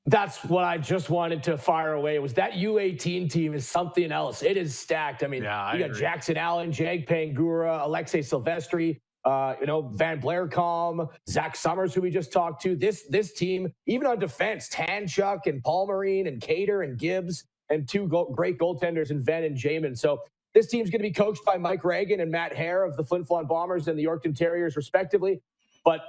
That's what I just wanted to fire away. Was that U18 team is something else. It is stacked. I mean, you got Jackson Allen, Jag Pangura, Alexei Silvestri, Van Blaircom, Zach Summers, who we just talked to. This team, even on defense, Tkachuk and Palmerine and Cater and Gibbs, and two great goaltenders in Ven and Jamin. So this team's going to be coached by Mike Reagan and Matt Hare of the Flin Flon Bombers and the Yorkton Terriers, respectively. But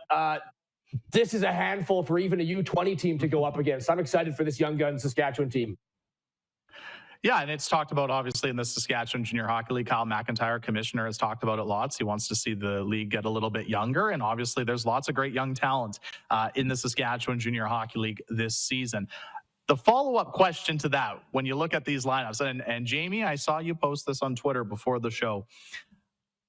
this is a handful for even a U20 team to go up against. I'm excited for this young gun Saskatchewan team. Yeah, and it's talked about, obviously, in the Saskatchewan Junior Hockey League. Kyle McIntyre, commissioner, has talked about it lots. He wants to see the league get a little bit younger, and obviously there's lots of great young talent in the Saskatchewan Junior Hockey League this season. The follow-up question to that, when you look at these lineups, and Jamie, I saw you post this on Twitter before the show.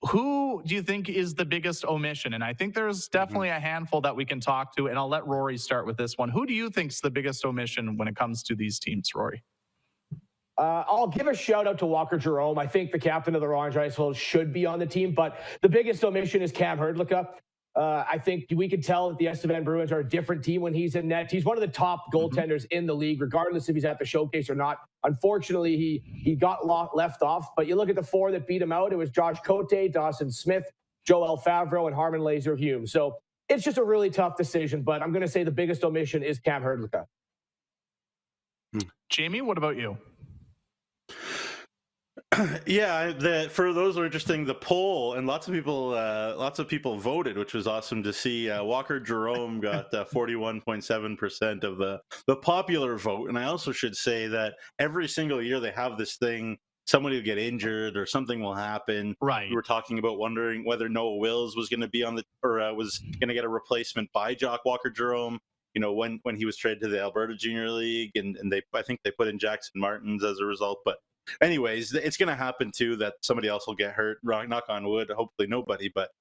Who do you think is the biggest omission? And I think there's definitely a handful that we can talk to, and I'll let Rory start with this one. Who do you think is the biggest omission when it comes to these teams, Rory? I'll give a shout out to Walker Jerome. I think the captain of the Orange Icefields should be on the team, but the biggest omission is Cam Hrdlicka. I think we could tell that the Estevan Bruins are a different team when he's in net. He's one of the top goaltenders in the league, regardless if he's at the showcase or not. Unfortunately, he got left off. But you look at the four that beat him out, it was Josh Cote, Dawson Smith, Joel Favreau, and Harmon Laser-Hume. So it's just a really tough decision, but I'm going to say the biggest omission is Cam Hrdlicka. Jamie, what about you? Yeah, for those who are interesting, the poll, and lots of people voted, which was awesome to see. Walker Jerome got 41.7% of the popular vote, and I also should say that every single year they have this thing: somebody will get injured or something will happen. Right. We were talking about wondering whether Noah Wills was going to be on was going to get a replacement by Jock Walker Jerome. when he was traded to the Alberta Junior League, and I think they put in Jackson Martins as a result. But anyways, it's going to happen too that somebody else will get hurt. Knock on wood. Hopefully nobody, but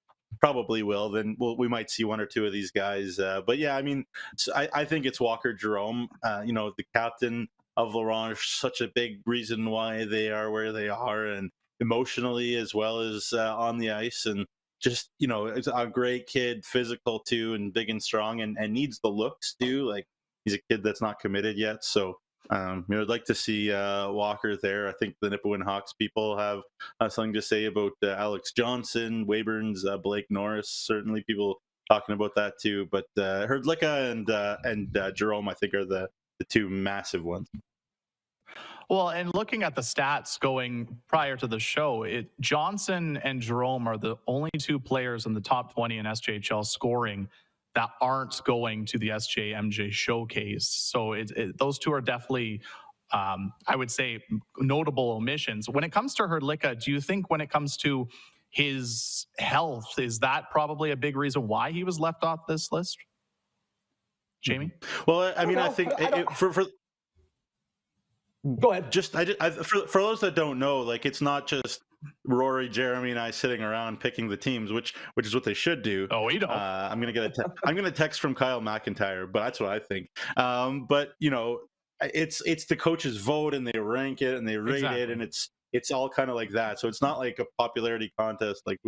probably will. Then we might see one or two of these guys. But yeah, I mean, I think it's Walker Jerome. The captain of L'Orange, such a big reason why they are where they are, and emotionally as well as on the ice, and just it's a great kid, physical too, and big and strong, and needs the looks too. Like, he's a kid that's not committed yet, so I'd like to see Walker there. I think the Nipawin Hawks people have something to say about Alex Johnson, Weyburn's Blake Norris. Certainly, people talking about that too. But Hrdlicka and Jerome, I think, are the two massive ones. Well, and looking at the stats going prior to the show, Johnson and Jerome are the only two players in the top 20 in SJHL scoring that aren't going to the SJMJ showcase. So those two are definitely, I would say, notable omissions. When it comes to Hrdlicka, do you think when it comes to his health, is that probably a big reason why he was left off this list? Jamie? Well, I mean, I think for go ahead. For those that don't know, like, it's not just Rory, Jeromy, and I sitting around picking the teams, which is what they should do. Oh, we don't. I'm gonna get I'm gonna text from Kyle McIntyre, but that's what I think. But it's the coaches vote, and they rank it, and they rate it, and it's all kind of like that. So it's not like a popularity contest, like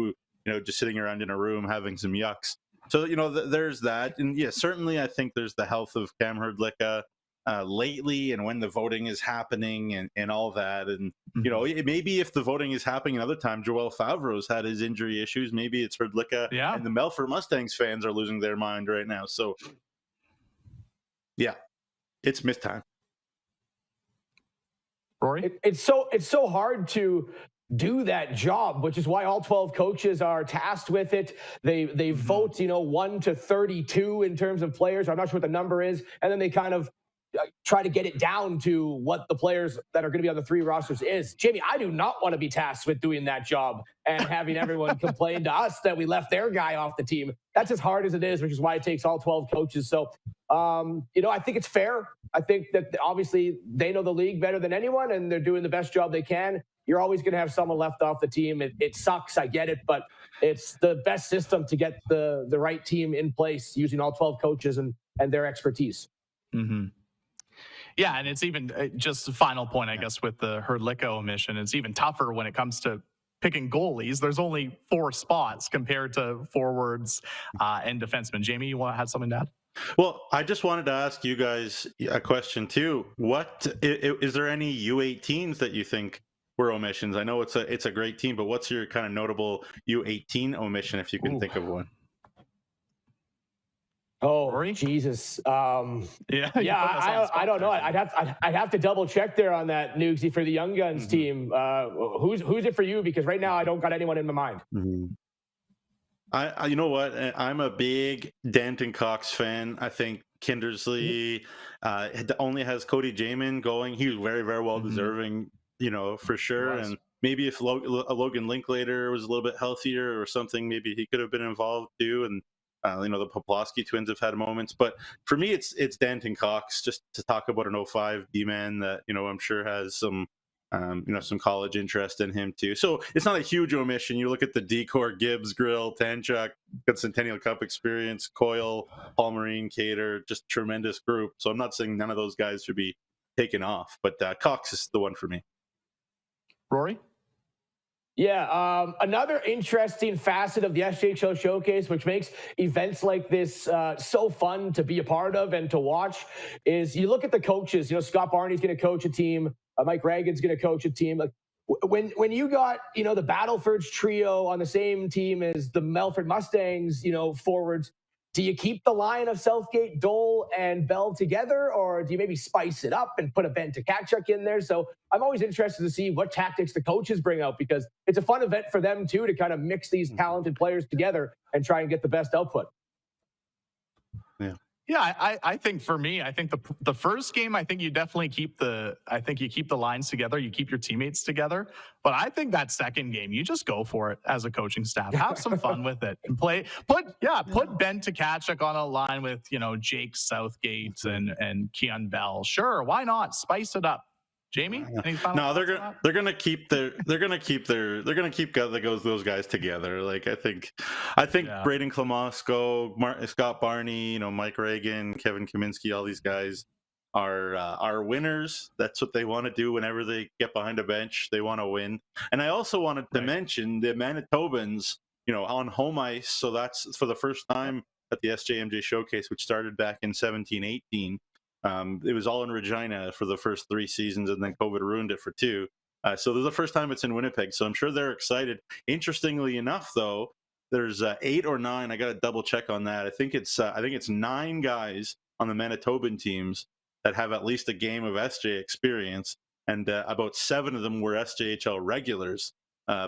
just sitting around in a room having some yucks. So there's that, and yeah, certainly I think there's the health of Cam Hrdlicka lately, and when the voting is happening, and all that, and maybe if the voting is happening another time, Joel Favreau's had his injury issues. Maybe it's Hrdlicka, and the Melfort Mustangs fans are losing their mind right now. So yeah, it's mist time. Rory, it's so hard to do that job, which is why all 12 coaches are tasked with it. They vote 1 to 32 in terms of players. I'm not sure what the number is, and then they kind of try to get it down to what the players that are going to be on the three rosters is. Jamie, I do not want to be tasked with doing that job and having everyone complain to us that we left their guy off the team. That's as hard as it is, which is why it takes all 12 coaches. So, I think it's fair. I think that obviously they know the league better than anyone, and they're doing the best job they can. You're always going to have someone left off the team. It sucks. I get it, but it's the best system to get the right team in place using all 12 coaches and their expertise. Mm-hmm. Yeah, and it's even just a final point, I guess, with the Hrdlicka omission. It's even tougher when it comes to picking goalies. There's only 4 spots compared to forwards and defensemen. Jamie, you want to have something to add? Well, I just wanted to ask you guys a question too. What is there any U18s that you think were omissions? I know it's a great team, but what's your kind of notable U18 omission, if you can think of one? Oh, Rory? Jesus. I don't know. I'd have to double check there on that, Nugsy, for the Young Guns team. Who's it for you? Because right now I don't got anyone in my mind. You know what? I'm a big Danton Cox fan. I think Kindersley only has Cody Jamin going. He was very, very well deserving, for sure. And maybe if Logan Linklater was a little bit healthier or something, maybe he could have been involved too. And the Poplawski twins have had moments, but for me, it's Danton Cox. Just to talk about an 05 D-man that I'm sure has some some college interest in him too. So it's not a huge omission. You look at the decor: Gibbs, Grill, Tanchuk, got Centennial Cup experience, Coyle, Paul Marine, Cater, just tremendous group. So I'm not saying none of those guys should be taken off, but Cox is the one for me. Rory? Yeah, another interesting facet of the SJHL Showcase, which makes events like this so fun to be a part of and to watch, is you look at the coaches. Scott Barney's going to coach a team. Mike Reagan's going to coach a team. Like, when you got the Battlefords trio on the same team as the Melfort Mustangs, forwards, do you keep the line of Southgate, Dole, and Bell together, or do you maybe spice it up and put a Ben Tkachuk in there? So I'm always interested to see what tactics the coaches bring out, because it's a fun event for them too to kind of mix these talented players together and try and get the best output. Yeah, I think for me, I think the first game, I think you definitely keep the lines together, you keep your teammates together. But I think that second game, you just go for it as a coaching staff. Have some fun with it and put Ben Tkachuk on a line with, Jake Southgate and Keon Bell. Sure, why not? Spice it up. Jamie? No, they're gonna keep those guys together. Like I think Braden Klamosko, Scott Barney, Mike Reagan, Kevin Kaminsky, all these guys are winners. That's what they want to do whenever they get behind a bench. They want to win. And I also wanted to mention the Manitobans, on home ice. So that's for the first time at the SJMJ Showcase, which started back in 17-18. It was all in Regina for the first 3 seasons, and then COVID ruined it for 2. So this is the first time it's in Winnipeg. So I'm sure they're excited. Interestingly enough, though, there's 8 or 9. I got to double check on that. I think it's 9 guys on the Manitoban teams that have at least a game of SJ experience, and about 7 of them were SJHL regulars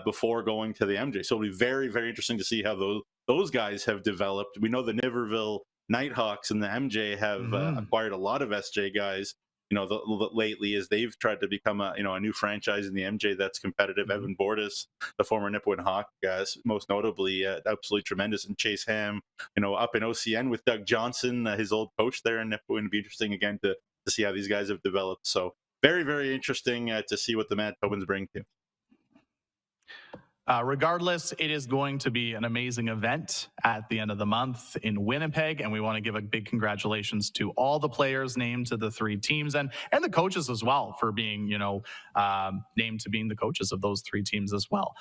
before going to the MJ. So it'll be very, very interesting to see how those guys have developed. We know the Niverville Nighthawks and the MJ have acquired a lot of SJ guys, lately as they've tried to become a new franchise in the MJ that's competitive. Evan Bordas, the former Nipawin Hawks guys, most notably, absolutely tremendous. And Chase Ham, up in OCN with Doug Johnson, his old coach there in Nipawin. It'd be interesting again to see how these guys have developed. So very, very interesting to see what the Manitobans bring to. Regardless, it is going to be an amazing event at the end of the month in Winnipeg, and we want to give a big congratulations to all the players named to the 3 teams and the coaches as well for being, named to being the coaches of those 3 teams as well.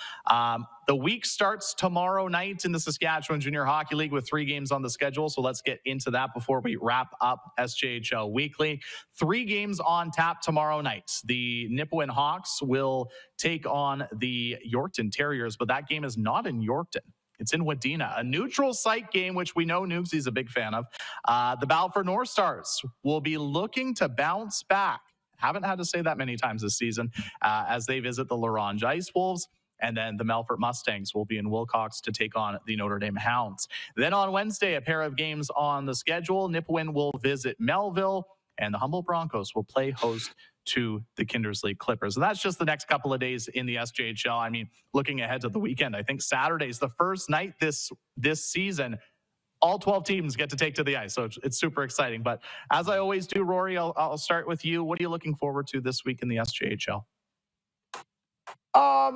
The week starts tomorrow night in the Saskatchewan Junior Hockey League with 3 games on the schedule, so let's get into that before we wrap up SJHL Weekly. 3 games on tap tomorrow night. The Nipawin Hawks will take on the Yorkton Terriers, but that game is not in Yorkton. It's in Wadena, a neutral site game, which we know Nugesy's a big fan of. The Battlefords North Stars will be looking to bounce back. Haven't had to say that many times this season as they visit the Larange Ice Wolves. And then the Melfort Mustangs will be in Wilcox to take on the Notre Dame Hounds. Then on Wednesday, a pair of games on the schedule. Nipawin will visit Melville, and the Humboldt Broncos will play host to the Kindersley Clippers. And that's just the next couple of days in the SJHL. I mean, looking ahead to the weekend, I think Saturday's the first night this season all 12 teams get to take to the ice. So it's super exciting. But as I always do, Rory, I'll start with you. What are you looking forward to this week in the SJHL?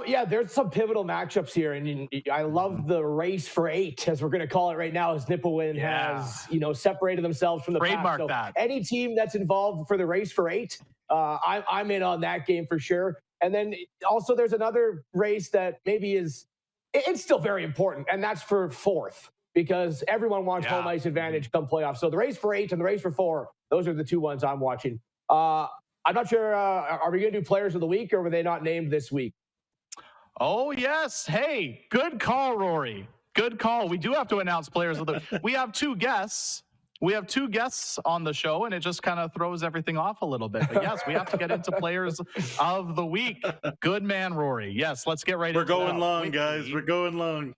Yeah, there's some pivotal matchups here, and I love the race for 8, as we're going to call it right now, as Nipawin has, separated themselves from the trademark pack. So that. Any team that's involved for the race for 8, I'm in on that game for sure. And then also there's another race that maybe it's still very important, and that's for 4th, because everyone wants home ice advantage come playoffs. So the race for 8 and the race for 4, those are the 2 ones I'm watching. I'm not sure, are we going to do players of the week, or were they not named this week? Oh, yes. Hey, good call, Rory. Good call. We do have to announce players of the week. We have 2 guests. We have 2 guests on the show, and it just kind of throws everything off a little bit. But yes, we have to get into players of the week. Good man, Rory. Yes, let's get right into it. We're going long, guys. We're going long.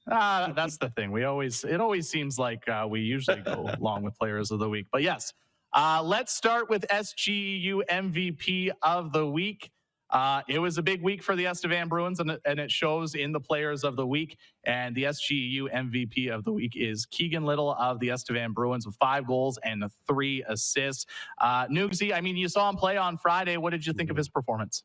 That's the thing. It always seems like we usually go long with players of the week. But yes, let's start with SGU MVP of the week. It was a big week for the Estevan Bruins, and it shows in the players of the week. And the SGU MVP of the week is Keegan Little of the Estevan Bruins with 5 goals and 3 assists. Nugsy, I mean, you saw him play on Friday. What did you think of his performance?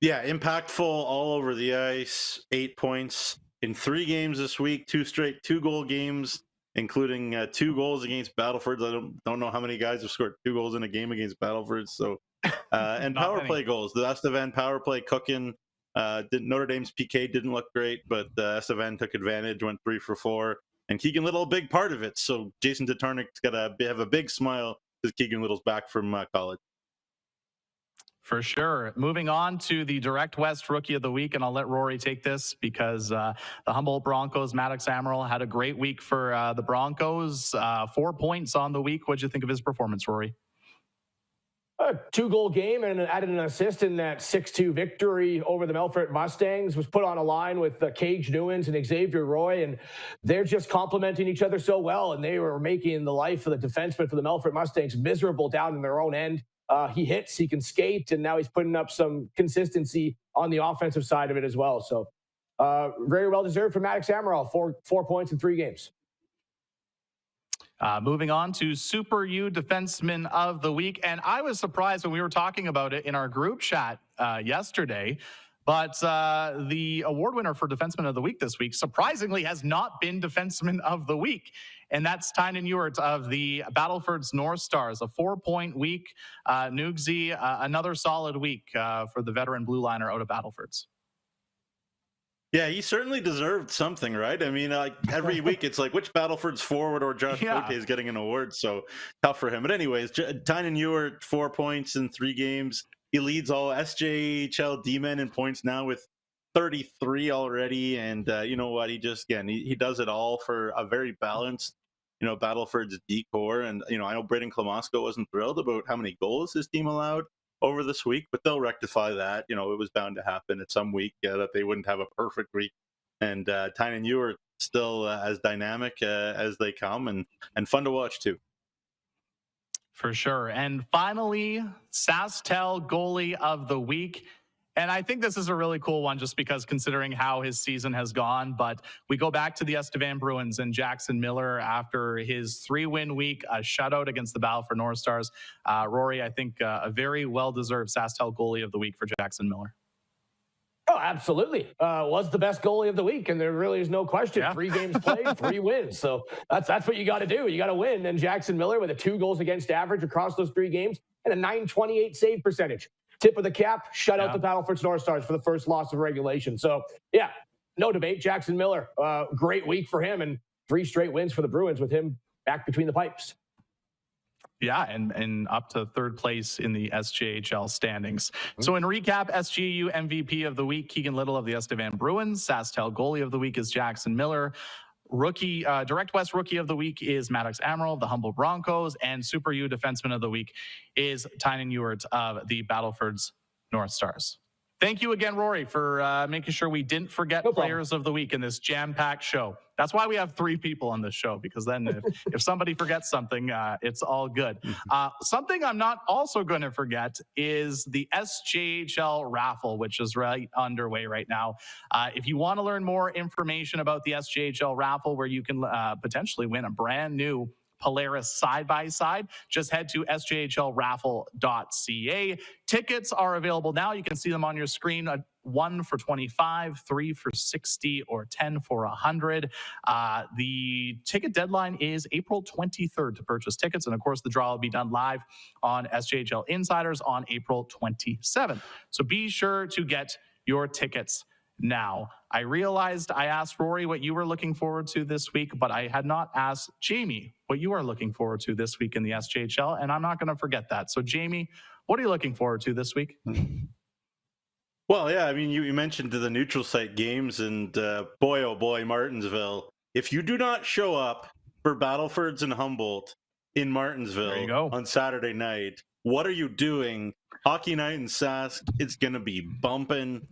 Yeah, impactful all over the ice. 8 points in 3 games this week, 2 straight 2-goal games, including 2 goals against Battlefords. I don't know how many guys have scored 2 goals in a game against Battlefords. So. And power play goals. The Estevan power play cooking. Notre Dame's PK didn't look great, but Estevan took advantage, went 3 for 4. And Keegan Little, a big part of it. So Jason Tatarnik's got to have a big smile because Keegan Little's back from college. For sure. Moving on to the Direct West Rookie of the Week, and I'll let Rory take this because the Humboldt Broncos, Maddox Amaral, had a great week for the Broncos. 4 points on the week. What'd you think of his performance, Rory? A 2-goal game and added an assist in that 6-2 victory over the Melfort Mustangs. Was put on a line with Cage Newens and Xavier Roy, and they're just complementing each other so well, and they were making the life of the defenseman for the Melfort Mustangs miserable down in their own end. He hits, he can skate, and now he's putting up some consistency on the offensive side of it as well. So very well deserved for Maddox Amaral, 4 points in 3 games. Moving on to Super U Defenseman of the Week. And I was surprised when we were talking about it in our group chat yesterday. But the award winner for Defenseman of the Week this week, surprisingly, has not been Defenseman of the Week. And that's Tynan Ewert of the Battlefords North Stars. A 4-point week. Nugsy, another solid week for the veteran blue liner out of Battlefords. Yeah, he certainly deserved something, right? I mean, like every week it's like which Battlefords forward or Josh Koke is getting an award, so tough for him. But anyways, Tynan Ewert, 4 points in 3 games. He leads all SJHL D-men in points now with 33 already. And you know what? He does it all for a very balanced, Battlefords D-core. And, I know Braden Klamosko wasn't thrilled about how many goals his team allowed over this week, but they'll rectify that. It was bound to happen at some week that they wouldn't have a perfect week. And Tynan Ewert still as dynamic as they come and fun to watch too. For sure. And finally, SaskTel Goalie of the Week. And I think this is a really cool one just because considering how his season has gone. But we go back to the Estevan Bruins and Jackson Miller after his 3-win week, a shutout against the Battlefords North Stars. Rory, I think a very well-deserved SaskTel Goalie of the Week for Jackson Miller. Oh, absolutely. Was the best goalie of the week, and there really is no question. Yeah. 3 games played, 3 wins. So that's what you got to do. You got to win. And Jackson Miller with a 2 goals against average across those 3 games and a .928 save percentage. Tip of the cap, shut out the Battlefords North Stars for the first loss of regulation. So, yeah, no debate. Jackson Miller, great week for him, and 3 straight wins for the Bruins with him back between the pipes. Yeah, and up to 3rd place in the SJHL standings. So in recap, SGU MVP of the week, Keegan Little of the Estevan Bruins. SaskTel Goalie of the week is Jackson Miller. Direct West Rookie of the Week is Maddox Amaral of the Humboldt Broncos. And Super U Defenseman of the Week is Tynan Ewert of the Battlefords North Stars. Thank you again, Rory, for making sure we didn't forget players of the week in this jam-packed show. That's why we have 3 people on this show, because then if somebody forgets something, it's all good. Something I'm not also going to forget is the SJHL raffle, which is right underway right now. If you want to learn more information about the SJHL raffle, where you can potentially win a brand new Polaris side-by-side, just head to sjhlraffle.ca. Tickets are available now. You can see them on your screen. 1 for $25, 3 for $60, or 10 for $100. The ticket deadline is April 23rd to purchase tickets. And of course, the draw will be done live on SJHL Insiders on April 27th. So be sure to get your tickets now. I realized I asked Rory what you were looking forward to this week, but I had not asked Jamie what you are looking forward to this week in the SJHL, and I'm not going to forget that. So, Jamie, what are you looking forward to this week? Well, yeah, I mean, you mentioned the neutral site games, and boy, oh boy, Martinsville. If you do not show up for Battlefords and Humboldt in Martinsville on Saturday night, what are you doing? Hockey night in Sask, it's going to be bumping.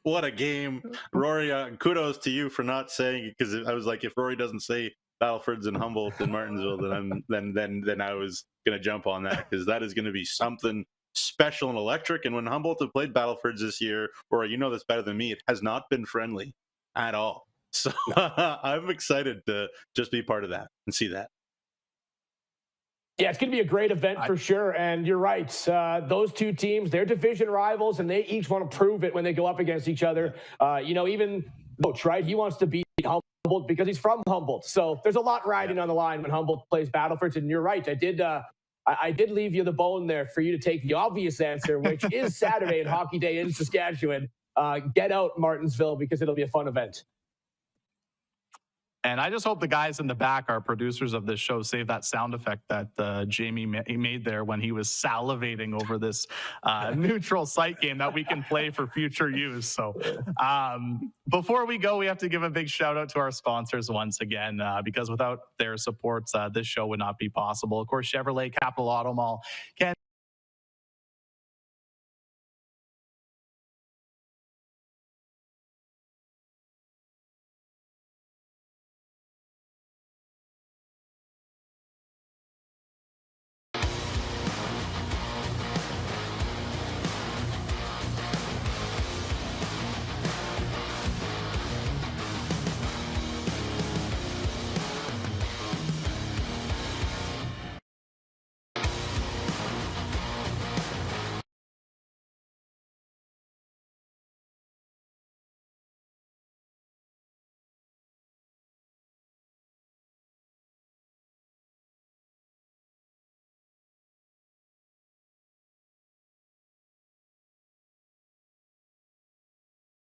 What a game. Rory, kudos to you for not saying it, because I was like, if Rory doesn't say Battlefords and Humboldt and Martinsville, then I was going to jump on that, because that is going to be something special and electric. And when Humboldt have played Battlefords this year, Rory, you know this better than me, it has not been friendly at all. So I'm excited to just be part of that and see that. Yeah, it's going to be a great event for sure. And you're right. Those 2 teams, they're division rivals, and they each want to prove it when they go up against each other. Even Coach, right? He wants to beat Humboldt because he's from Humboldt. So there's a lot riding on the line when Humboldt plays Battlefords. And you're right. I did leave you the bone there for you to take the obvious answer, which is Saturday and Hockey Day in Saskatchewan. Get out Martinsville, because it'll be a fun event. And I just hope the guys in the back, our producers of this show, save that sound effect that Jamie made there when he was salivating over this neutral site game that we can play for future use. So before we go, we have to give a big shout out to our sponsors once again, because without their supports, this show would not be possible. Of course, Chevrolet, Capital Auto Mall,